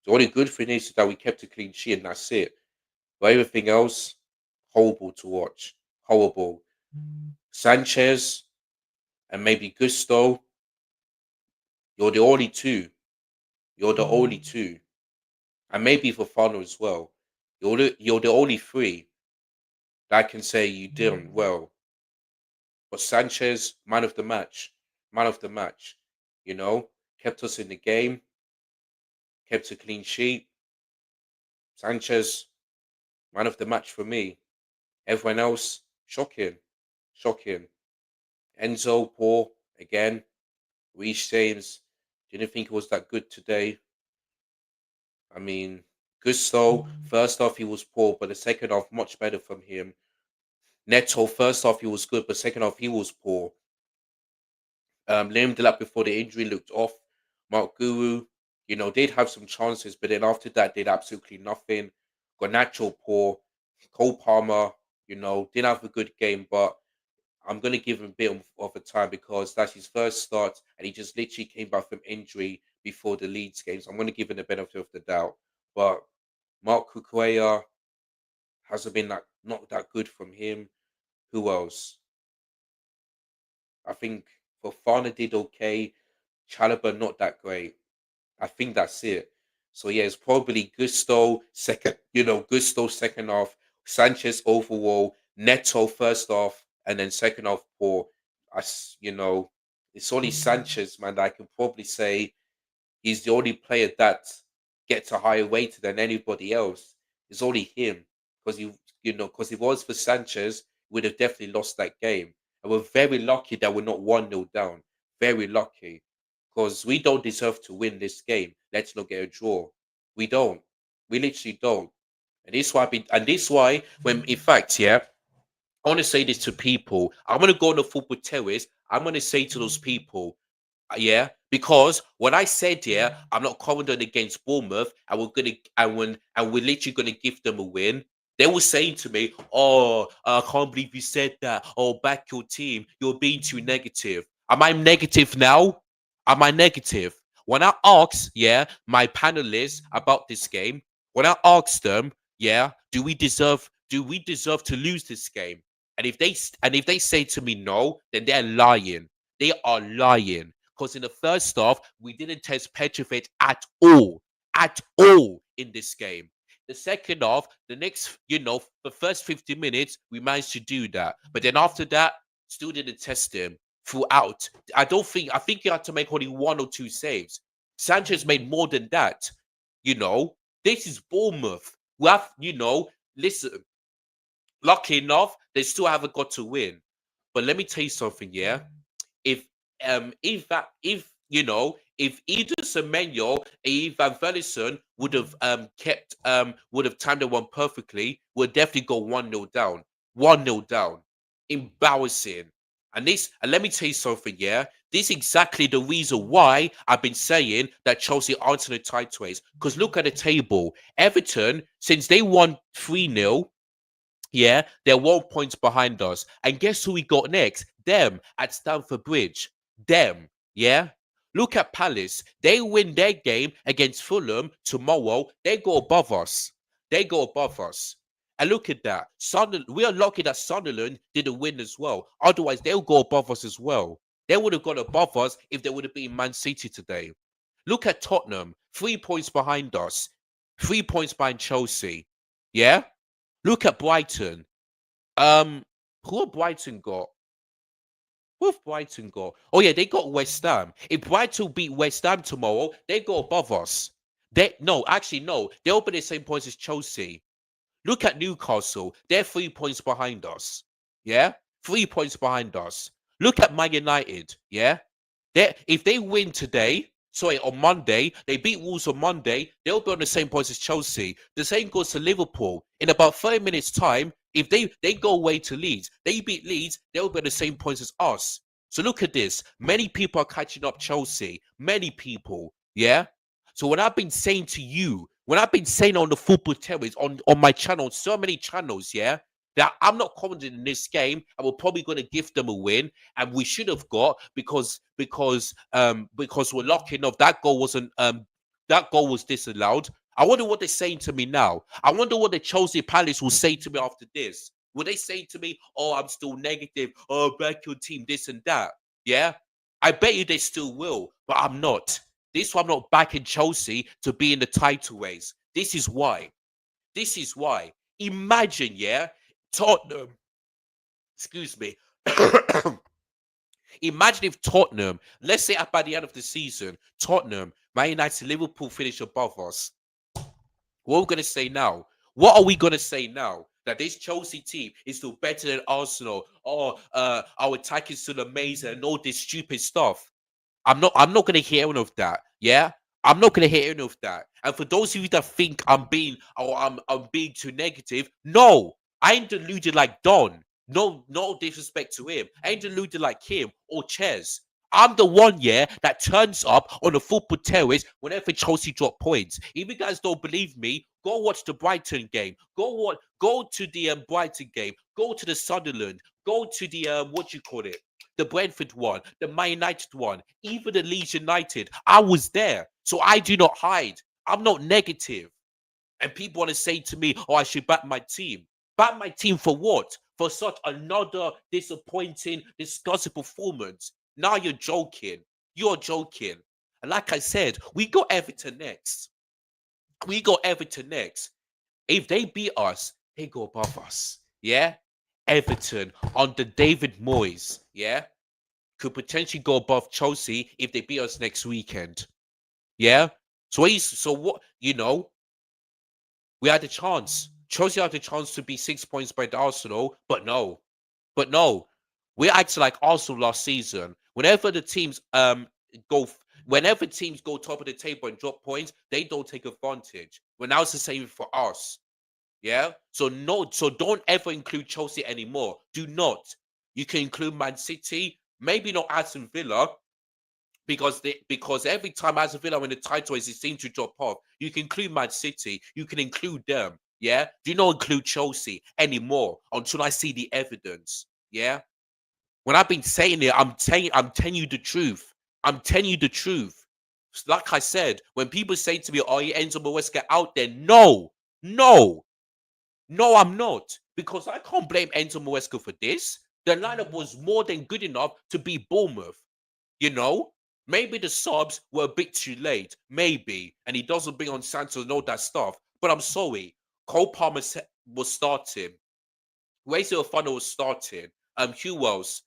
The only good thing is that we kept a clean sheet and that's it. But everything else, horrible to watch. Horrible. Sanchez and maybe Gusto, you're the only two. You're the only two. And maybe for Fano as well. You're the only three that I can say you did well. But Sanchez, man of the match, man of the match. You know, kept us in the game, kept a clean sheet. Sanchez, man of the match for me. Everyone else, shocking, shocking. Enzo, poor again. Reece James, didn't think it was that good today. I mean, Gusto, first off, he was poor, but the second half, much better from him. Neto, first off, he was good, but second off, he was poor. Liam Delap before the injury looked off. Mark Guru, did have some chances, but then after that, did absolutely nothing. Garnacho poor. Cole Palmer, didn't have a good game, but I'm going to give him a bit of a time because that's his first start and he just literally came back from injury before the Leeds games. I'm going to give him the benefit of the doubt. But Mark Cucurella hasn't been not that good from him. Who else? I think Fofana did okay. Chalobah not that great. I think that's it. So yeah, it's probably Gusto second, Gusto second half, Sanchez overall, Neto first half, and then second half poor. It's only Sanchez, man, that I can probably say he's the only player that gets a higher weight than anybody else. It's only him because because if it was for Sanchez, we'd have definitely lost that game. And we're very lucky that we're not 1-0 down. Very lucky because we don't deserve to win this game. Let's not get a draw. We don't. We literally don't. And this why when in fact, yeah, I want to say this to people. I'm gonna go on the football terrace. I'm gonna say to those people, yeah, because when I said I'm not confident against Bournemouth, and we're literally gonna give them a win. They were saying to me, "Oh, I can't believe you said that. Oh, back your team. You're being too negative." Am I negative now? Am I negative? When I asked, my panelists about this game, when I asked them, do we deserve to lose this game? And if they say to me no, then they're lying. They are lying. Because in the first half, we didn't test Petrovic at all in this game. The second half, the first 50 minutes, we managed to do that. But then after that, still didn't test him throughout. I think you had to make only one or two saves. Sanchez made more than that. This is Bournemouth. Listen, lucky enough, they still haven't got to win. But let me tell you something, yeah. If if either Semenyo or Van Velison would have timed the one perfectly, we'd definitely go 1-0 down. 1-0 down. Embarrassing. And let me tell you something, yeah. This is exactly the reason why I've been saying that Chelsea aren't in the title race. Because look at the table. Everton, since they won 3-0, yeah, they're 1 point behind us. And guess who we got next? Them at Stamford Bridge. Them, yeah. Look at Palace. They win their game against Fulham tomorrow. They go above us. They go above us. And look at that. We are lucky that Sunderland didn't win as well. Otherwise, they'll go above us as well. They would have gone above us if they would have been Man City today. Look at Tottenham. 3 points behind us. 3 points behind Chelsea. Yeah? Look at Brighton. Who have Brighton got? Who have Brighton got? Oh yeah, they got West Ham. If Brighton beat West Ham tomorrow, they go above us. No. They'll be the same points as Chelsea. Look at Newcastle. They're 3 points behind us. Yeah? 3 points behind us. Look at Man United. Yeah? If they win today, on Monday, they beat Wolves on Monday, they'll be on the same points as Chelsea. The same goes to Liverpool. In about 30 minutes' time, if they go away to Leeds, they beat Leeds, they'll be on the same points as us. So look at this. Many people are catching up Chelsea. Many people. Yeah? So when I've been saying to you, when I've been saying on the football terrace, on my channel, on so many channels, yeah, that I'm not confident in this game, and we're probably going to give them a win, and we should have got because we're lucky enough that goal was disallowed. I wonder what they're saying to me now. I wonder what the Chelsea Palace will say to me after this. Will they say to me, "Oh, I'm still negative. Oh, back your team, this and that." Yeah, I bet you they still will, but I'm not. This is why I'm not backing Chelsea to be in the title race. This is why. This is why. Imagine, yeah, Tottenham, excuse me, Imagine if Tottenham, let's say by the end of the season, Tottenham, Man United, Liverpool finish above us. What are we going to say now? What are we going to say now? That this Chelsea team is still better than Arsenal? Or our attack is still amazing and all this stupid stuff? I'm not gonna hear any of that. Yeah. I'm not gonna hear any of that. And for those of you that think I'm being too negative, no, I ain't deluded like Don. No, no disrespect to him. I ain't deluded like him or Ches. I'm the one, yeah, that turns up on the football terrace whenever Chelsea drop points. If you guys don't believe me, go watch the Brighton game. Go to the Brighton game. Go to the Sunderland. Go to the what you call it, the Brentford one, the Man United one, even the Leeds United. I was there. So I do not hide. I'm not negative. And people want to say to me, oh, I should back my team. Back my team for what? For such another disappointing, disgusting performance. Now you're joking. You're joking. And like I said, we got Everton next. We got Everton next. If they beat us, they go above us. Yeah? Everton under David Moyes. Yeah? Could potentially go above Chelsea if they beat us next weekend. Yeah. So what? We had a chance. Chelsea had a chance to be 6 points by the Arsenal, but no, we're acting like Arsenal last season. Go, whenever teams go top of the table and drop points, they don't take advantage. Well, now it's the same for us. Yeah. So no, so don't ever include Chelsea anymore. Do not. You can include Man City, maybe not Aston Villa, because every time Aston Villa win the title race, it seems to drop off. You can include Man City, you can include them. Yeah. Do not include Chelsea anymore until I see the evidence. Yeah. When I've been saying it, I'm telling you the truth. I'm telling you the truth. Like I said, when people say to me, "Oh, Enzo Maresca out there," no, no, no, I'm not. Because I can't blame Enzo Maresca for this. The lineup was more than good enough to beat Bournemouth. You know, maybe the subs were a bit too late. Maybe. And he doesn't bring on Santos and all that stuff. But I'm sorry. Cole Palmer was starting. Razor Funnel was starting. Who else?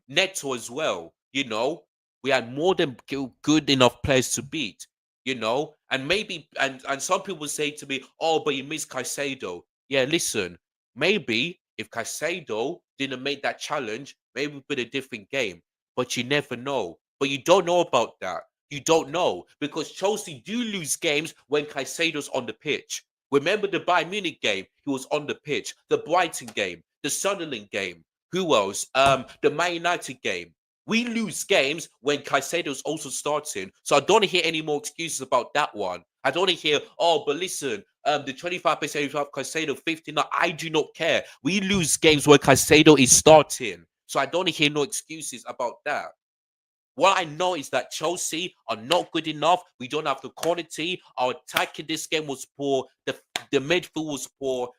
Neto as well. We had more than good enough players to beat. And maybe and some people say to me, "Oh, but you missed Caicedo." Yeah, listen, maybe if Caicedo didn't make that challenge, maybe it'd been a different game. But you never know. But you don't know about that. You don't know because Chelsea do lose games when Caicedo's on the pitch. Remember the Bayern Munich game? He was on the pitch. The Brighton game, the Sunderland game. Who else? The Man United game. We lose games when Caicedo's also starting. So I don't want to hear any more excuses about that one. I don't want to hear, oh, but listen, the 25% of Caicedo, 59. I do not care. We lose games where Caicedo is starting. So I don't want to hear no excuses about that. What I know is that Chelsea are not good enough. We don't have the quality. Our attack in this game was poor. The midfield was poor.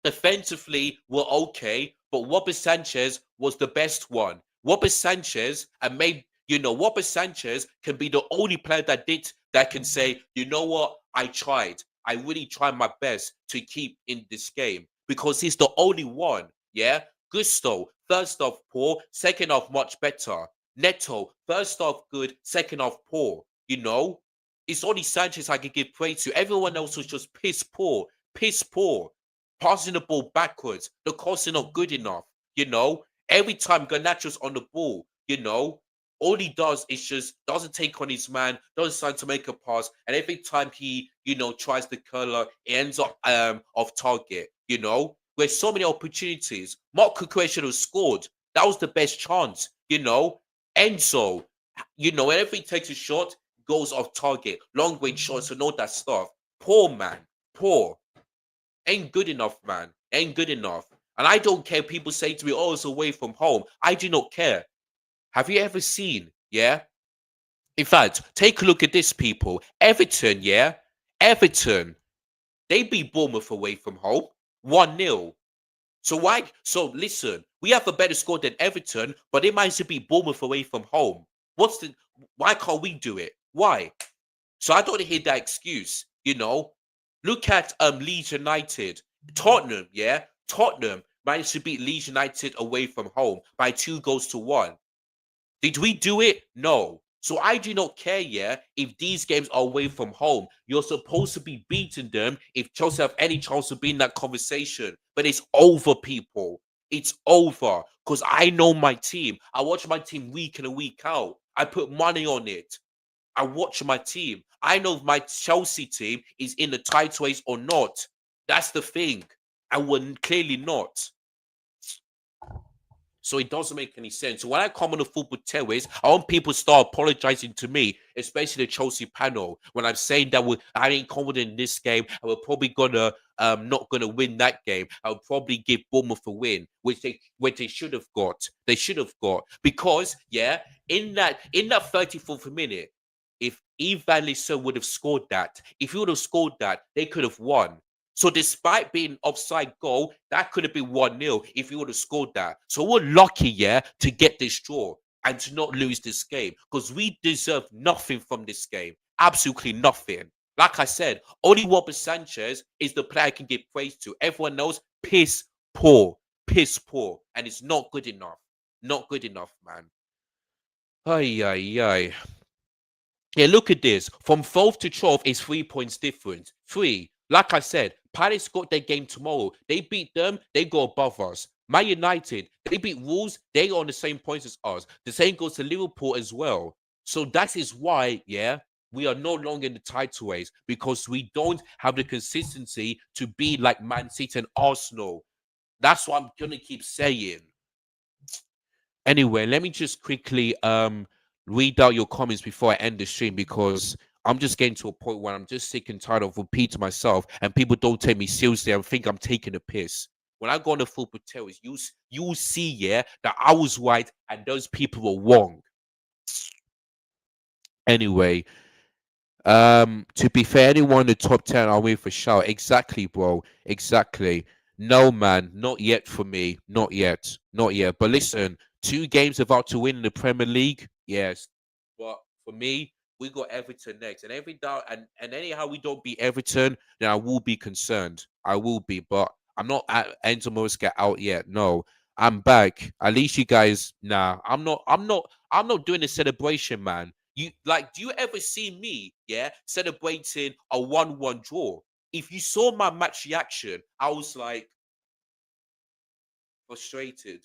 Defensively, we're okay. But Wobber Sanchez was the best one. Wobber Sanchez and Wobber Sanchez can be the only player that can say, you know what, I tried. I really tried my best to keep in this game because he's the only one. Yeah, Gusto, first off poor, second off much better. Neto, first off good, second off poor. It's only Sanchez I can give praise to. Everyone else was just piss poor, passing the ball backwards. The crossing not good enough. Every time Garnacho's on the ball, all he does is just doesn't take on his man, doesn't try to make a pass, and every time he, tries the curler, it ends up off target. There's so many opportunities. Mark Cucurella should have scored. That was the best chance. Enzo, whenever he takes a shot, goes off target, long range shots and all that stuff. Poor man, poor. Ain't good enough, man. Ain't good enough. And I don't care. People say to me, oh, it's away from home. I do not care. Have you ever seen, yeah? In fact, take a look at this, people. Everton, yeah? Everton, they beat Bournemouth away from home. 1-0. So listen, we have a better score than Everton, but they managed to beat Bournemouth away from home. Why can't we do it? Why? So I don't want to hear that excuse, Look at Leeds United. Tottenham, yeah? Tottenham. managed to beat Leeds United away from home by 2 goals to 1. Did we do it? No. So I do not care, yeah, if these games are away from home. You're supposed to be beating them if Chelsea have any chance to be in that conversation. But it's over, people. It's over. Because I know my team. I watch my team week in and week out. I put money on it. I watch my team. I know if my Chelsea team is in the title race or not. That's the thing. I would clearly not. So it doesn't make any sense. So when I come on the football terrace, I want people to start apologizing to me, especially the Chelsea panel, when I'm saying that I ain't confident in this game. I we're probably gonna not gonna win that game. I'll probably give Bournemouth a win, which they should have got. They should have got because yeah, in that 34th minute, if Ivan Lissa would have scored that, if he would have scored that, they could have won. So despite being offside goal, that could have been 1-0 if you would have scored that. So we're lucky, yeah, to get this draw and to not lose this game because we deserve nothing from this game. Absolutely nothing. Like I said, only Robert Sanchez is the player I can give praise to. Everyone else, piss poor. Piss poor. And it's not good enough. Not good enough, man. Ay, ay, ay. Yeah, look at this. From 12th to 12th is 3 points difference. Three. Like I said, Palace got their game tomorrow. They beat them, they go above us. Man United, they beat Wolves, they are on the same points as us. The same goes to Liverpool as well. So that is why, yeah, we are no longer in the title race because we don't have the consistency to be like Man City and Arsenal. That's what I'm gonna keep saying. Anyway, let me just quickly read out your comments before I end the stream because I'm just getting to a point where I'm just sick and tired of repeating myself and people don't take me seriously and think I'm taking a piss. When I go on the football terrace, you will see, yeah, that I was right and those people were wrong. Anyway, to be fair, anyone in the top 10 I'll win for shout. Exactly, bro. Exactly. No, man, not yet for me. Not yet. Not yet. But listen, 2 games about to win in the Premier League. Yes. But for me, we got Everton next. And every doubt and anyhow we don't beat Everton, then I will be concerned. I will be, but I'm not at Enzo Mosca out yet. No. I'm back. At least you guys, nah, I'm not doing a celebration, man. You like, do you ever see me, yeah, celebrating a 1-1 draw? If you saw my match reaction, I was like frustrated,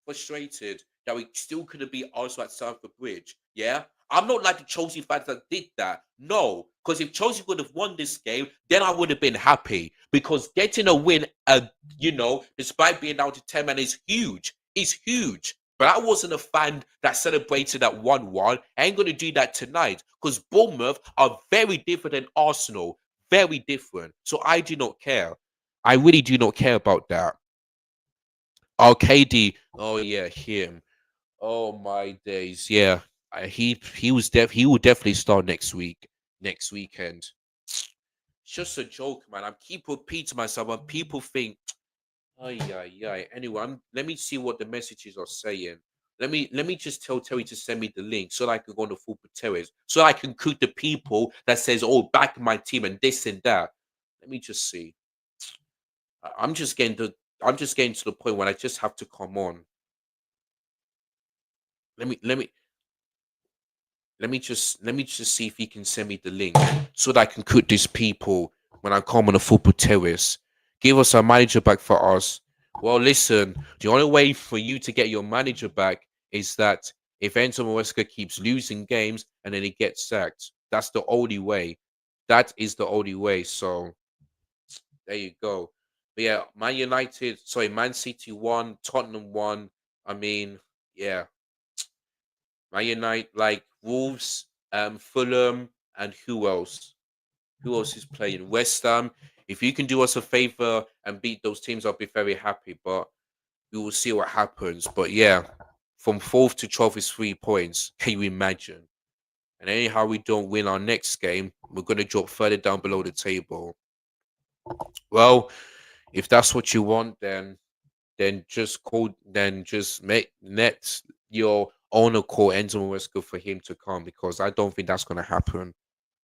frustrated that we still couldn't beat Arsenal at Stamford Bridge. Yeah, I'm not like the Chelsea fans that did that. No, because if Chelsea would have won this game, then I would have been happy because getting a win, despite being down to 10 men, is huge. It's huge. But I wasn't a fan that celebrated that 1-1. I ain't going to do that tonight because Bournemouth are very different than Arsenal. Very different. So I do not care. I really do not care about that. Oh, KD. Oh yeah, him. Oh my days. Yeah, he will definitely start next weekend. It's just a joke, man. I keep repeating myself, and people think, oh yeah. Anyway, let me see what the messages are saying. Let me just tell Terry to send me the link so that I can go on the football terrace, so I can cook the people that says, oh, back my team and this and that. Let me just see. I'm just getting to the point where I just have to come on. Let me let me let me just see if he can send me the link so that I can cook these people when I come on the football terrace. Give us our manager back for us. Well, listen, the only way for you to get your manager back is that if Enzo Maresca keeps losing games and then he gets sacked. That's the only way. That is the only way. So there you go. But yeah, Man City won, Tottenham won. I mean, yeah, Man United, like Wolves, Fulham, and who else? Who else is playing? West Ham. If you can do us a favor and beat those teams, I'll be very happy. But we will see what happens. But yeah, from 4th to 12th is 3 points. Can you imagine? And anyhow, we don't win our next game, we're gonna drop further down below the table. Well, if that's what you want, then just make net your owner call Enzo Maresca for him to come because I don't think that's gonna happen.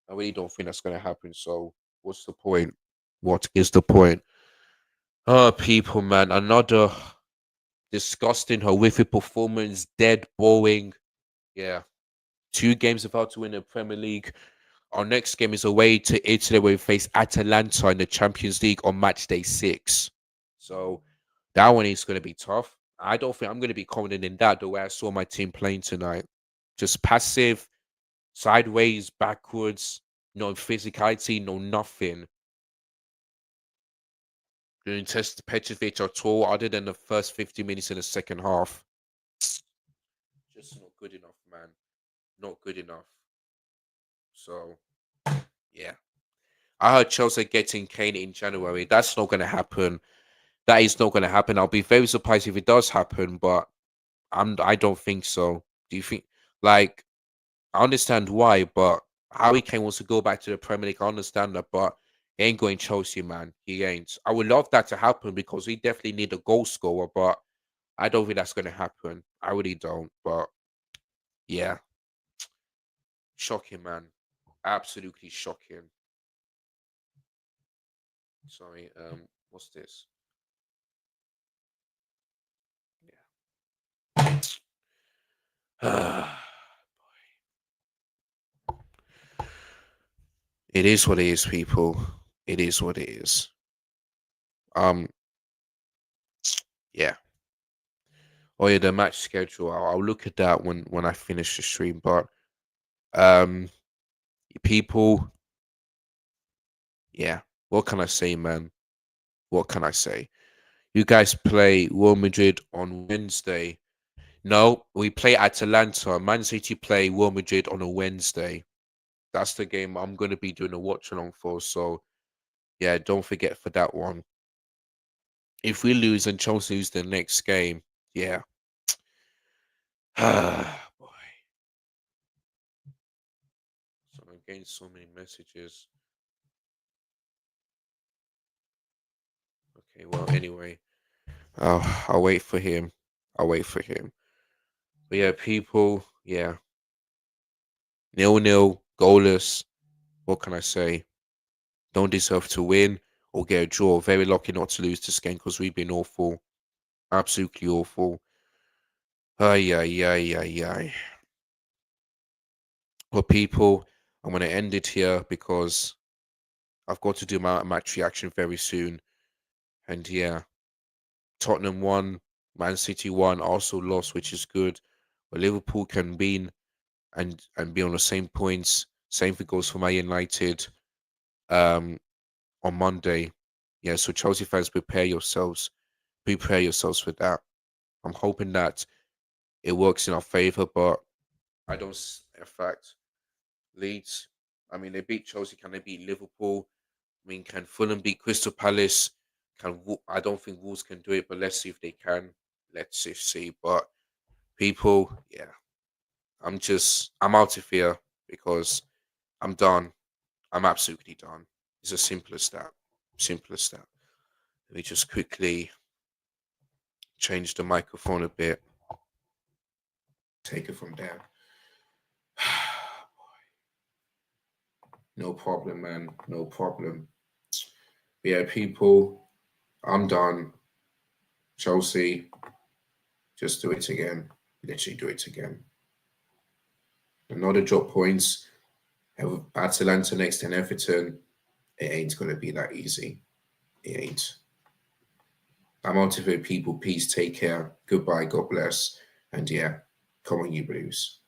I really don't think that's gonna happen. So what's the point? What is the point? Oh, people, man. Another disgusting, horrific performance. Dead, boring. Yeah. 2 games about to win the Premier League. Our next game is away to Italy where we face Atalanta in the Champions League on match day 6. So that one is going to be tough. I don't think I'm going to be confident in that the way I saw my team playing tonight. Just passive, sideways, backwards, no physicality, no nothing. Didn't test Petrovic at all, other than the first 50 minutes in the second half. Just not good enough, man. Not good enough. So, yeah. I heard Chelsea getting Kane in January. That's not going to happen. That is not going to happen. I'll be very surprised if it does happen, but I don't think so. Do you think, like, I understand why, but Harry Kane wants to go back to the Premier League. I understand that, but he ain't going Chelsea, man. He ain't. I would love that to happen because we definitely need a goal scorer, but I don't think that's going to happen. I really don't. But yeah, shocking, man. Absolutely shocking. Sorry. What's this? Yeah. It is what it is, people. It is what it is. Um, yeah. Oh yeah, the match schedule. I'll look at that when I finish the stream. But um, people, yeah. What can I say, man? What can I say? You guys play Real Madrid on Wednesday. No, we play Atalanta. Man City play Real Madrid on a Wednesday. That's the game I'm going to be doing a watch along for. So yeah, don't forget for that one. If we lose and Chelsea lose the next game, yeah. Boy, so I'm getting so many messages. Okay, well, anyway, I'll wait for him. I'll wait for him. But yeah, people, yeah, 0-0, goalless. What can I say? Don't deserve to win or get a draw. Very lucky not to lose this game because we've been awful, absolutely awful. Ay, ay, ay, ay, ay. Well, people, I'm gonna end it here because I've got to do my match reaction very soon. And yeah, Tottenham won, Man City won, Arsenal lost, which is good. But Liverpool can win and be on the same points. Same thing goes for Man United um on Monday. Yeah, so Chelsea fans, prepare yourselves. Prepare yourselves for that. I'm hoping that it works in our favour, but I don't. In fact, Leeds. I mean, they beat Chelsea. Can they beat Liverpool? I mean, can Fulham beat Crystal Palace? I don't think Wolves can do it, but let's see if they can. Let's just see. But people, yeah, I'm out of here because I'm done. I'm absolutely done. It's as simple as that. Simple as that. Let me just quickly change the microphone a bit. Take it from there. No problem, man. No problem. Yeah, people, I'm done. Chelsea, just do it again. Literally do it again. Another drop points. Have Atalanta next and Everton. It ain't gonna be that easy. It ain't. I'm out of it, people. Peace. Take care. Goodbye. God bless. And yeah, come on, you Blues.